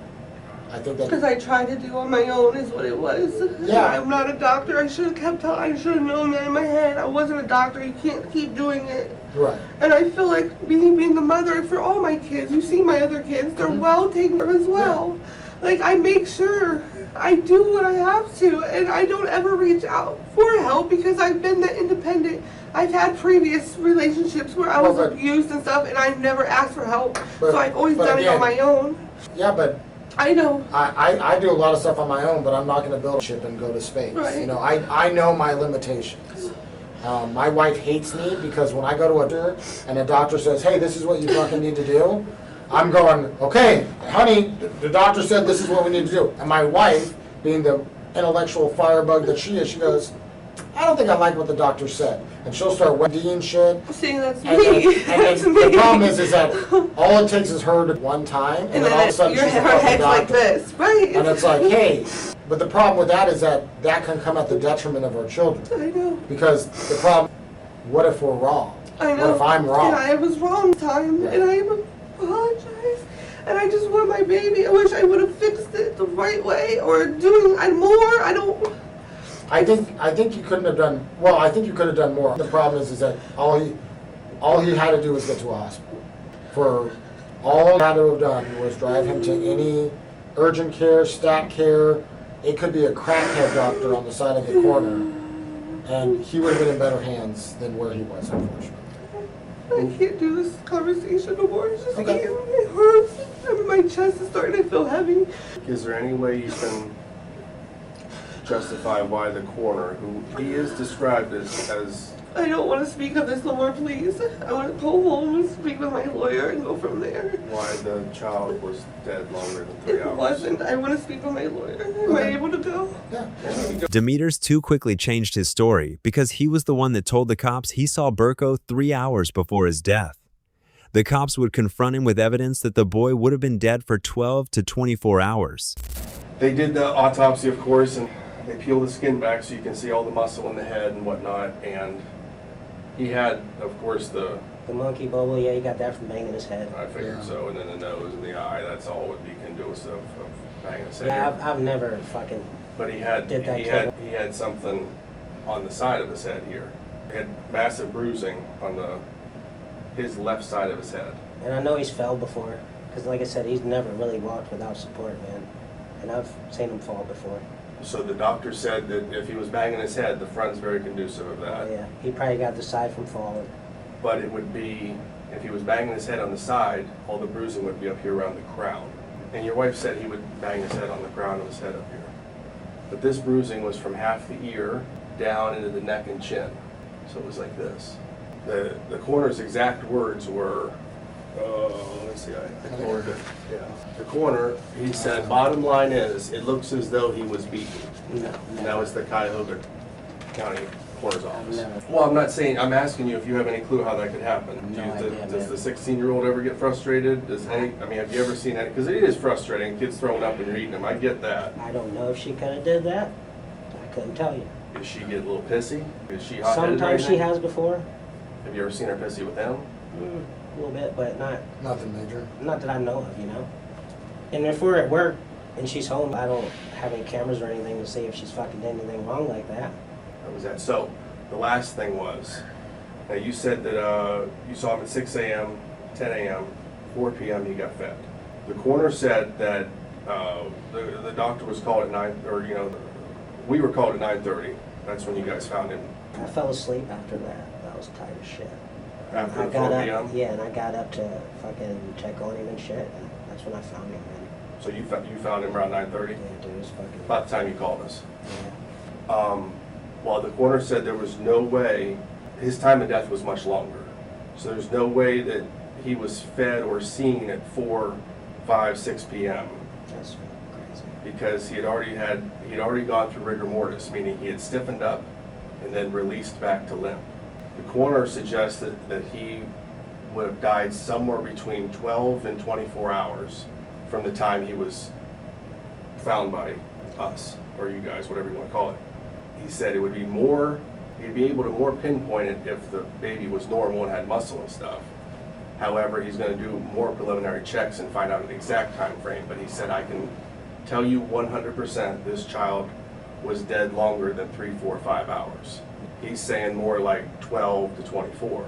I think Because that, I tried to do on my own is what it was. Yeah. I'm not a doctor. I should have kept telling. I should have known that in my head. I wasn't a doctor. You can't keep doing it. right. And I feel like being the mother for all my kids. You see my other kids. They're well taken care of as well. Like, I make sure I do what I have to. And I don't ever reach out for help because I've been that independent. I've had previous relationships where I was Well, but- abused and stuff, and I've never asked for help. But- So I've always but done it on again- my own. Yeah, but I know. I do a lot of stuff on my own, but I'm not gonna build a ship and go to space. Right. You know, I know my limitations. My wife hates me because when I go to a doctor and a doctor says, hey, this is what you fucking need to do, I'm going, okay, honey, the doctor said this is what we need to do. And my wife, being the intellectual firebug that she is, she goes, I don't think I like what the doctor said. And she'll start wedding shit. See, that's And me. then That's the me. problem is that all it takes is her to one time, and then all of a sudden your she's a her fucking head's like doctor. this, right? And it's like, hey, but the problem with that is that can come at the detriment of our children. I know. Because the problem, what if we're wrong? I know. What if I'm wrong? And I was wrong time, and I apologize. And I just want my baby. I wish I would have fixed it the right way or doing more. I don't. I think you couldn't have done, well, I think you could have done more. The problem is that all he had to do was get to a hospital. All he had to have done was drive him to any urgent care, stat care. It could be a crackhead doctor on the side of the corner, and he would have been in better hands than where he was, unfortunately. I can't do this conversation no more. It's just Okay. it hurts. I mean, my chest is starting to feel heavy. Is there any way you can justify why the coroner, who he is described as I don't want to speak of this no more, please. I want to go home and speak with my lawyer and go from there. why the child was dead longer than 3 It hours? wasn't. I want to speak with my lawyer. Am I able to go? Yeah. Demetres too quickly changed his story because he was the one that told the cops he saw Burko 3 hours before his death. The cops would confront him with evidence that the boy would have been dead for 12 to 24 hours. They did the autopsy, of course, and they peeled the skin back so you can see all the muscle in the head and whatnot. And he had, of course, the monkey bubble, yeah, he got that from banging his head. I figured Yeah. so, and then the nose and the eye. That's all would be conducive of banging his head. Yeah, I've never fucking. But he had Did that he had something on the side of his head here. He had massive bruising on his left side of his head. And I know he's fell before, because like I said, he's never really walked without support, man. And I've seen him fall before. So the doctor said that if he was banging his head, the front's very conducive of that. Oh, yeah, he probably got the side from falling. But it would be, if he was banging his head on the side, all the bruising would be up here around the crown. And your wife said he would bang his head on the crown of his head up here. But this bruising was from half the ear down into the neck and chin. So it was like this. The coroner's exact words were, let me see, I colored it. Yeah. The coroner, he said, bottom line is, it looks as though he was beaten. No, And that was the Cuyahoga County Coroner's Office. never. Well, I'm not saying, I'm asking you if you have any clue how that could happen. No idea, Does man. the 16-year-old ever get frustrated? Have you ever seen that? Because it is frustrating, kids throwing up and you're eating them, I get that. I don't know if she could have did that. I couldn't tell you. Does she get a little pissy? Is she hot-headed or Sometimes she anything? has before, Have you ever seen her pissy with him? a little bit, but Nothing major. not that I know of, you know. And if we're at work and she's home, I don't have any cameras or anything to see if she's fucking did anything wrong like that. That was that. So, the last thing was, Now, you said that you saw him at 6 a.m., 10 a.m., 4 p.m. he got fed. The coroner said that the doctor was called at 9, or we were called at 9:30. That's when you guys found him. I fell asleep after that. I was tired as shit. After I 4 got p.m.? up, yeah, and I got up to fucking check on him and shit, and that's when I found him, man. So you found him around 9:30? Yeah, dude, it was fucking... About the time you called us. Yeah. While the coroner said there was no way, his time of death was much longer. So there's no way that he was fed or seen at 4, 5, 6 p.m. That's crazy. because he had already gone through rigor mortis, meaning he had stiffened up and then released back to limp. The coroner suggested that he would have died somewhere between 12 and 24 hours from the time he was found by us, or you guys, whatever you want to call it. He said it would be more, he'd be able to more pinpoint it if the baby was normal and had muscle and stuff. However, he's going to do more preliminary checks and find out an exact time frame, but he said, I can tell you 100% this child was dead longer than 3, 4, 5 hours. He's saying more like 12 to 24.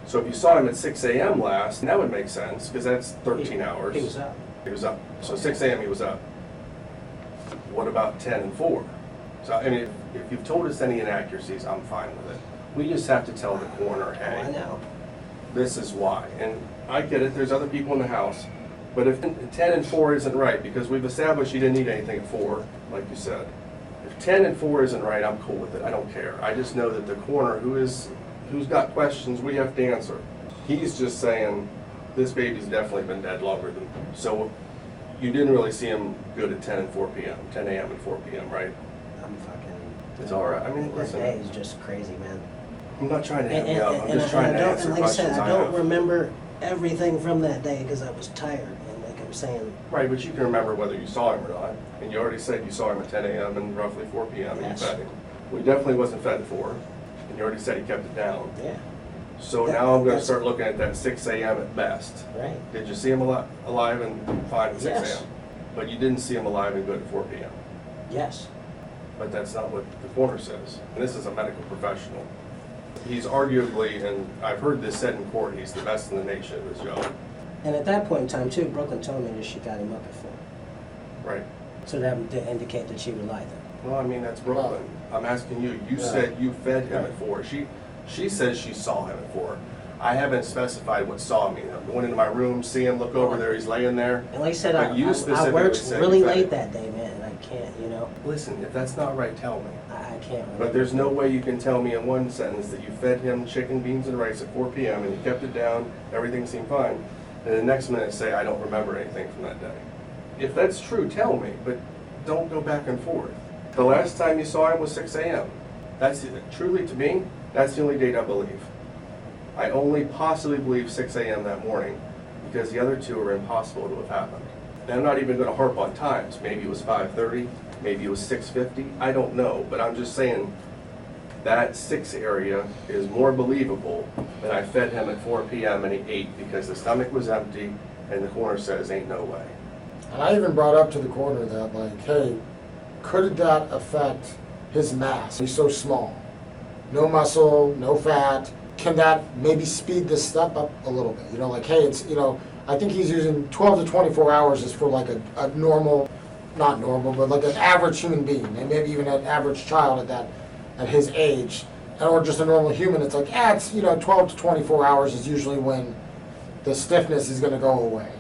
So if you saw him at 6 a.m. last, that would make sense, because that's 13 hours. He was up. He was up. So 6 a.m. he was up. What about 10 and 4? So, I mean, if you've told us any inaccuracies, I'm fine with it. We just have to tell the coroner, hey, I know. this is why. And I get it, there's other people in the house. But if 10 and 4 isn't right, because we've established you didn't need anything at 4, like you said. If 10 and 4 isn't right, I'm cool with it. I don't care. I just know that the coroner, who's got questions we have to answer, he's just saying, this baby's definitely been dead longer than... So you didn't really see him good at 10 and 4 p.m., 10 a.m. and 4 p.m., right? I'm fucking... It's all right. I mean, That listen, day is just crazy, man. I'm not trying to And, help you out. I'm and, just and trying I to don't, answer and like I questions said, I I don't have. remember everything from that day because I was tired. And like I'm saying, Right, but you can remember whether you saw him or not. And you already said you saw him at 10 a.m. and roughly 4 p.m. and Yes. you fed him. Well, he definitely wasn't fed at 4. And you already said he kept it down. yeah, So That- now I'm going to that's- start looking at that 6 a.m. at best. right. Did you see him alive and fine at 6 Yes. a.m.? But you didn't see him alive and good at 4 p.m. Yes. But that's not what the coroner says. And this is a medical professional. He's arguably, and I've heard this said in court, he's the best in the nation at his job. And at that point in time, too, Brooklyn told me that she got him up at 4. Right. So that would indicate that she would lie then. Well, I mean, that's Brooklyn. I'm asking you, you said you fed him at 4. She says she saw him at 4. I haven't specified what saw means. I went into my room, see him, look over there, he's laying there. And like I said, But you I specifically worked said really you fed late him. that day, man, and I can't, you know, Listen, if that's not right, tell me. I can't remember. But there's no way you can tell me in one sentence that you fed him chicken, beans, and rice at 4 p.m. and you kept it down, everything seemed fine, and the next minute say, I don't remember anything from that day. If that's true, tell me, but don't go back and forth. The last time you saw him was 6 a.m. That's truly, to me, that's the only date I believe. I only possibly believe 6 a.m. that morning because the other two are impossible to have happened. And I'm not even going to harp on times. Maybe it was 5:30, maybe it was 6:50. I don't know, but I'm just saying that 6 area is more believable than I fed him at 4 p.m. and he ate because the stomach was empty and the coroner says ain't no way. And I even brought up to the coroner that, like, hey, could that affect his mass? He's so small. No muscle, no fat. Can that maybe speed this step up a little bit? You know, like, hey, it's, you know, I think he's using 12 to 24 hours is for like a normal, not normal, but like an average human being, and maybe even an average child at his age, or just a normal human. It's like, it's, you know, 12 to 24 hours is usually when the stiffness is going to go away.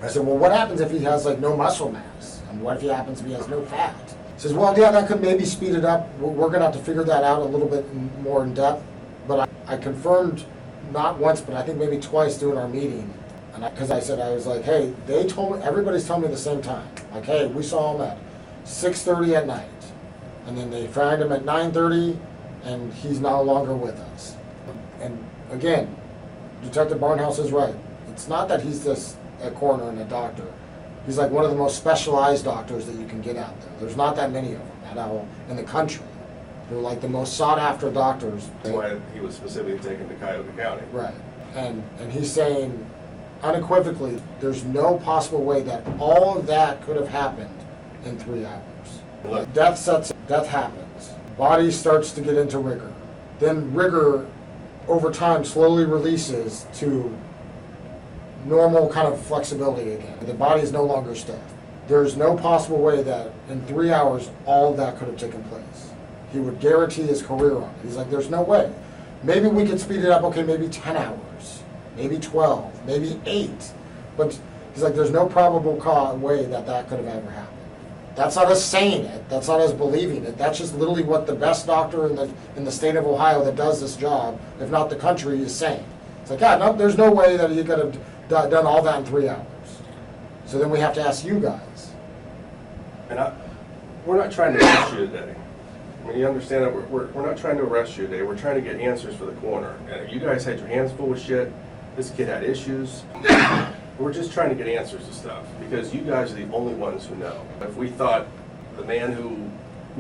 I said, well, what happens if he has like no muscle mass? And what if he happens if he has no fat? He says, well, yeah, that could maybe speed it up. We're going to have to figure that out a little bit more in depth. But I confirmed not once, but I think maybe twice during our meeting. And because I said, I was like, hey, they told me, everybody's telling me the same time. Like, hey, we saw him at 6:30 at night. And then they found him at 9:30 and he's no longer with us. And again, Detective Barnhouse is right. It's not that he's just a coroner and a doctor. He's like one of the most specialized doctors that you can get out there. There's not that many of them at all in the country. They're like the most sought after doctors. That's why he was specifically taken to Cuyahoga County. Right. And he's saying unequivocally, there's no possible way that all of that could have happened in 3 hours. Look. Death happens. Body starts to get into rigor. Then rigor over time slowly releases to normal kind of flexibility again. The body is no longer stiff. There's no possible way that in 3 hours all of that could have taken place. He would guarantee his career on it. He's like, there's no way. Maybe we could speed it up, okay, maybe 10 hours, maybe 12, maybe 8. But he's like, there's no probable way that that could have ever happened. That's not us saying it. That's not us believing it. That's just literally what the best doctor in the state of Ohio that does this job, if not the country, is saying. It's like, God, no, there's no way that you could have done all that in 3 hours. So then we have to ask you guys. And we're not trying to arrest you today. I mean, you understand that we're not trying to arrest you today. We're trying to get answers for the coroner. And you guys had your hands full with shit. This kid had issues. We're just trying to get answers to stuff because you guys are the only ones who know. If we thought the man who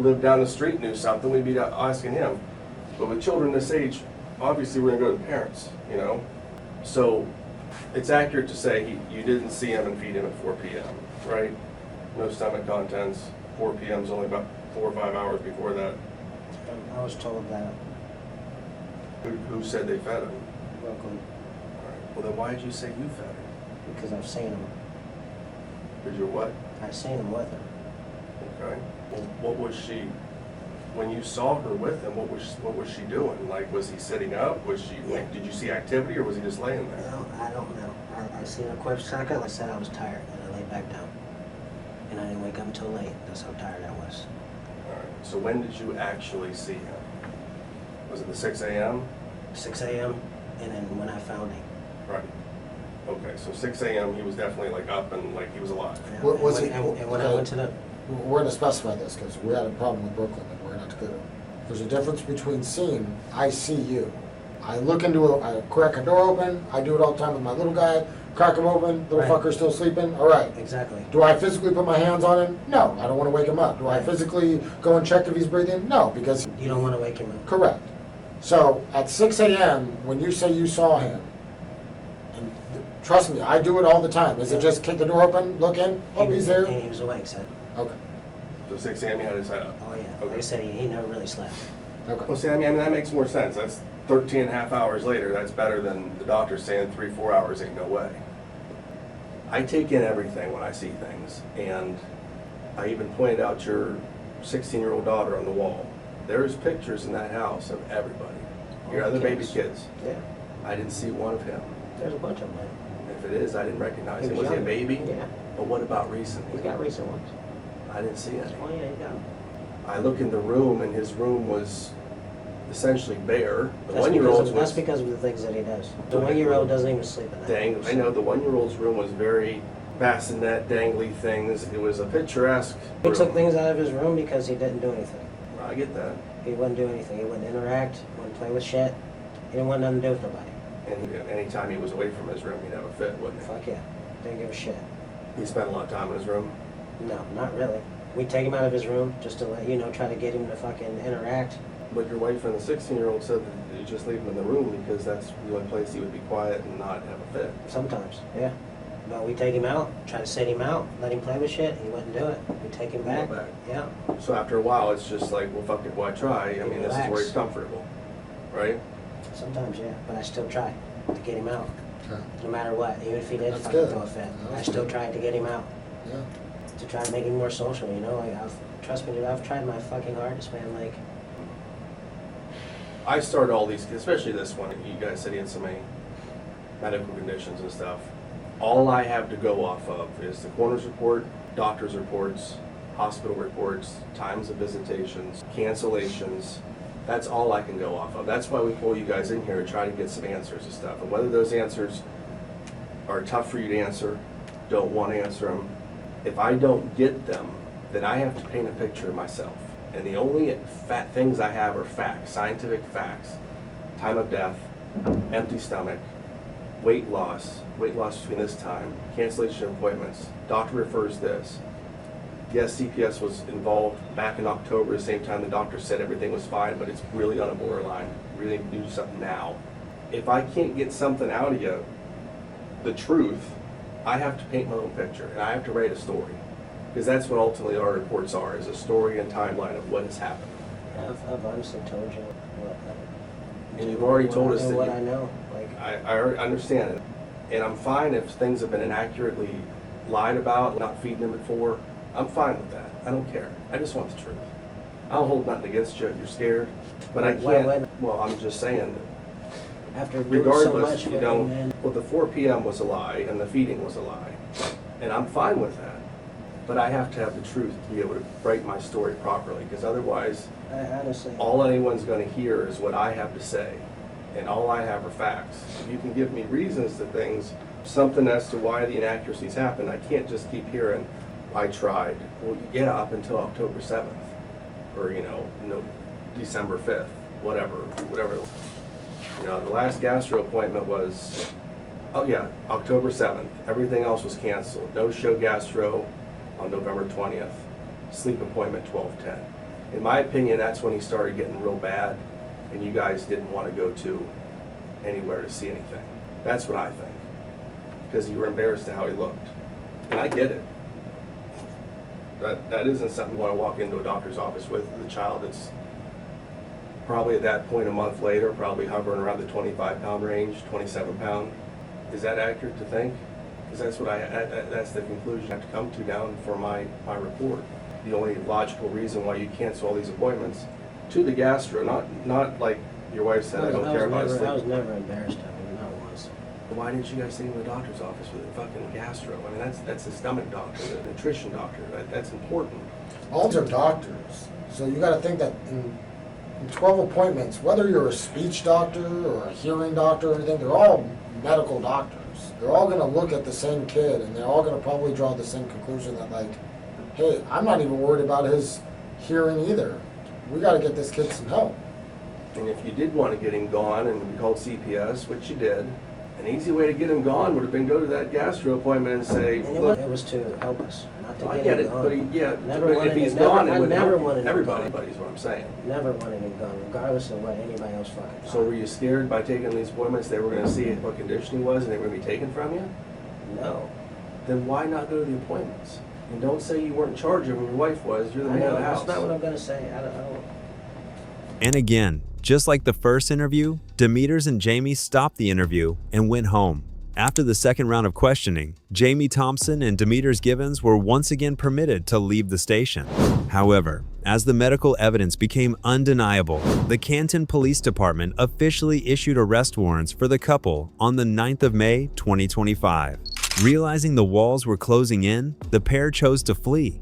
lived down the street knew something, we'd be asking him. But with children this age, obviously we're gonna go to the parents, you know? So it's accurate to say you didn't see him and feed him at 4 p.m., right? No stomach contents. 4 p.m. is only about 4 or 5 hours before that. I was told that. Who said they fed him? Brooklyn, All right. Well, then why did you say you fed him? because I've seen him. Because you're what? I've seen him with her. Okay. Well, what was she, when you saw her with him, what was she doing? Like, was he sitting up? Was she, like, did you see activity or was he just laying there? No, I don't know. I seen a quick second. I said I was tired, and I laid back down. And I didn't wake up until late. That's how tired I was. All right. So when did you actually see him? Was it the 6 a.m.? 6 a.m. and then when I found him. Right. Okay, so 6 a.m. he was definitely like up and like he was alive. Yeah, What was and it- when, and when I went to the, We're going to specify this because we had a problem with Brooklyn and we're going to have to go. There's a difference between seeing, I see you. I look into I crack a door open, I do it all the time with my little guy, crack him open, little Right. fucker's still sleeping, all right. exactly. Do I physically put my hands on him? No, I don't want to wake him up. Do I physically go and check if he's breathing? No, because, You don't want to wake him up. correct. So at 6 a.m., when you say you saw him, and trust me, I do it all the time. Is it just kick the door open, look in, oh, he's there? And he was awake, said. Okay, So 6 a.m. he had his head up. Oh, yeah. Okay. Like I said, he never really slept. Well, okay. see, I mean, that makes more sense. That's 13 and a half hours later. That's better than the doctor saying 3-4 hours ain't no way. I take in everything when I see things, and I even pointed out your 16-year-old daughter on the wall. There's pictures in that house of everybody. Your All other the baby kids. kids. Yeah. I didn't see one of him. There's a bunch of them. If it is, I didn't recognize He him. was Was he a young. baby? Yeah. But what about recently? He's got recent ones. I didn't see any. Oh, yeah, he got them. I look in the room, and his room was essentially bare. The That's one-year-old's that's was because of the things that he does. The 1-year-old doesn't even sleep in that dang. room. I know the one-year-old's room was very bassinet, dangly things. It was a picturesque He room. took things out of his room because he didn't do anything. I get that. He wouldn't do anything. He wouldn't interact, wouldn't play with shit. He didn't want nothing to do with nobody. And anytime he was away from his room, he'd have a fit, wouldn't he? Fuck yeah. Didn't give a shit. He spent a lot of time in his room. No, not really. We take him out of his room just to let, try to get him to fucking interact. But your wife and the 16-year-old said that you just leave him in the room because that's the only place he would be quiet and not have a fit. Sometimes, yeah. But we take him out, try to sit him out, let him play with shit. He wouldn't do it. We take him back. Go back. Yeah. So after a while, it's just like, well, fuck it, why try? I mean, this is where Relax. he's comfortable, right? Sometimes, yeah. But I still try to get him out. Okay. No matter what. Even if he did That's fucking good. throw a fit. I That's still good. tried to get him out. Yeah. To try to make him more social, Like, trust me, dude, I've tried my fucking hardest, man. Like, I started all these, especially this one. You guys said he had so many medical conditions and stuff. All I have to go off of is the coroner's report, doctor's reports, hospital reports, times of visitations, cancellations. That's all I can go off of. That's why we pull you guys in here and try to get some answers and stuff. And whether those answers are tough for you to answer, don't want to answer them, if I don't get them, then I have to paint a picture of myself. And the only things I have are facts, scientific facts. Time of death, empty stomach, weight loss between this time, cancellation of appointments, doctor refers this. Yes, CPS was involved back in October, the same time the doctor said everything was fine, but it's really on a borderline. Really need to do something now. If I can't get something out of you, the truth, I have to paint my own picture, and I have to write a story. Because that's what ultimately our reports are, is a story and timeline of what has happened. I've honestly told you what And you've already told us And that what you- I know, like, I already understand it. And I'm fine if things have been inaccurately lied about, not feeding them before. I'm fine with that. I don't care. I just want the truth. I don't hold nothing against you if you're scared, but I Why- why- can't, well, I'm just saying, after doing so regardless, much you for know, him, man. well, the 4 p.m. was a lie and the feeding was a lie. And I'm fine with that. But I have to have the truth to be able to write my story properly, because otherwise, I honestly, all anyone's going to hear is what I have to say, and all I have are facts. If you can give me reasons to things, something as to why the inaccuracies happen, I can't just keep hearing, I tried. Well, yeah, up until October 7th, or, no, December 5th, whatever. The last gastro appointment was, October 7th. Everything else was canceled. No show gastro on November 20th. Sleep appointment 12/10. In my opinion, that's when he started getting real bad, and you guys didn't want to go to anywhere to see anything. That's what I think. Because you were embarrassed at how he looked. And I get it. That isn't something you want to walk into a doctor's office with a child that's probably at that point a month later, probably hovering around the 25-pound range, 27-pound. Is that accurate to think? Because that's the conclusion I have to come to down for my report. The only logical reason why you cancel all these appointments to the gastro, not like your wife said, I don't care about sleep. I was never embarrassed of him, not once. Why didn't you guys take him to the doctor's office with a fucking gastro? I mean, that's a stomach doctor, a nutrition doctor. That's important. All these are doctors, so you gotta think that in 12 appointments, whether you're a speech doctor or a hearing doctor or anything, they're all medical doctors. They're all gonna look at the same kid, and they're all gonna probably draw the same conclusion that, like, hey, I'm not even worried about his hearing either. We gotta get this kid some help. And if you did want to get him gone and we called CPS, which you did, an easy way to get him gone would have been go to that gastro appointment and say, And look, it was to help us, not to I get get him it, gone. but Never but wanted if he's him- gone, never- it would I never help wanted him everybody, gone. is what I'm saying. Never wanted him gone, regardless of what anybody else fucking thought. So were you scared by taking these appointments they were going to see what condition he was and they were going to be taken from you? No. Then why not go to the appointments? And don't say you weren't in charge of when your wife was. You're the I man of know, the house. that's not what I'm gonna say. I don't. And again, just like the first interview, Demetres and Jaime stopped the interview and went home. After the second round of questioning, Jaime Thompson and Demetres Givens were once again permitted to leave the station. However, as the medical evidence became undeniable, the Canton Police Department officially issued arrest warrants for the couple on the 9th of May, 2025. Realizing the walls were closing in, the pair chose to flee.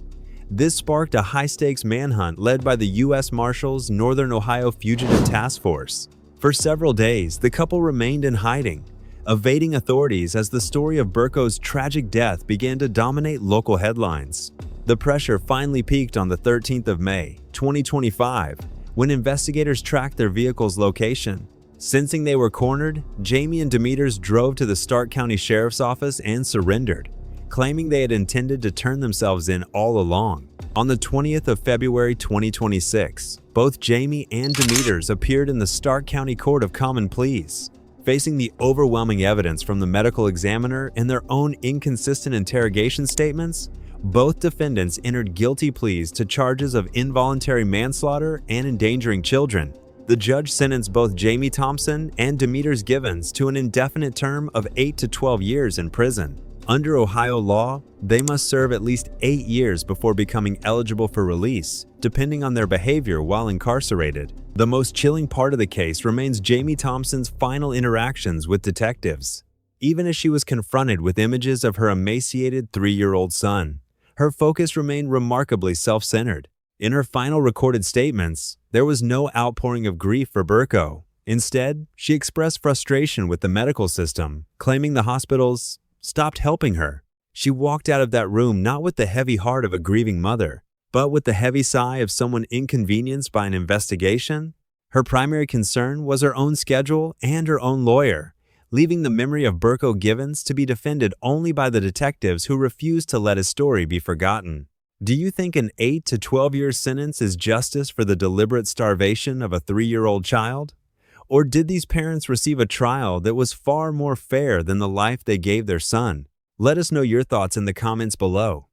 This sparked a high-stakes manhunt led by the U.S. Marshals Northern Ohio Fugitive Task Force. For several days, the couple remained in hiding, evading authorities as the story of Burko's tragic death began to dominate local headlines. The pressure finally peaked on the 13th of May, 2025, when investigators tracked their vehicle's location. Sensing they were cornered, Jaime and Demetres drove to the Stark County Sheriff's Office and surrendered, claiming they had intended to turn themselves in all along. On the 20th of February 2026, both Jaime and Demetres appeared in the Stark County Court of Common Pleas. Facing the overwhelming evidence from the medical examiner and their own inconsistent interrogation statements, both defendants entered guilty pleas to charges of involuntary manslaughter and endangering children. The judge sentenced both Jaime Thompson and Demetres Givens to an indefinite term of 8 to 12 years in prison. Under Ohio law, they must serve at least 8 years before becoming eligible for release, depending on their behavior while incarcerated. The most chilling part of the case remains Jaime Thompson's final interactions with detectives. Even as she was confronted with images of her emaciated 3-year-old son, her focus remained remarkably self-centered. In her final recorded statements, there was no outpouring of grief for Burko. Instead, she expressed frustration with the medical system, claiming the hospitals stopped helping her. She walked out of that room not with the heavy heart of a grieving mother, but with the heavy sigh of someone inconvenienced by an investigation. Her primary concern was her own schedule and her own lawyer, leaving the memory of Burko Givens to be defended only by the detectives who refused to let his story be forgotten. Do you think an 8 to 12 year sentence is justice for the deliberate starvation of a 3-year-old child? Or did these parents receive a trial that was far more fair than the life they gave their son? Let us know your thoughts in the comments below.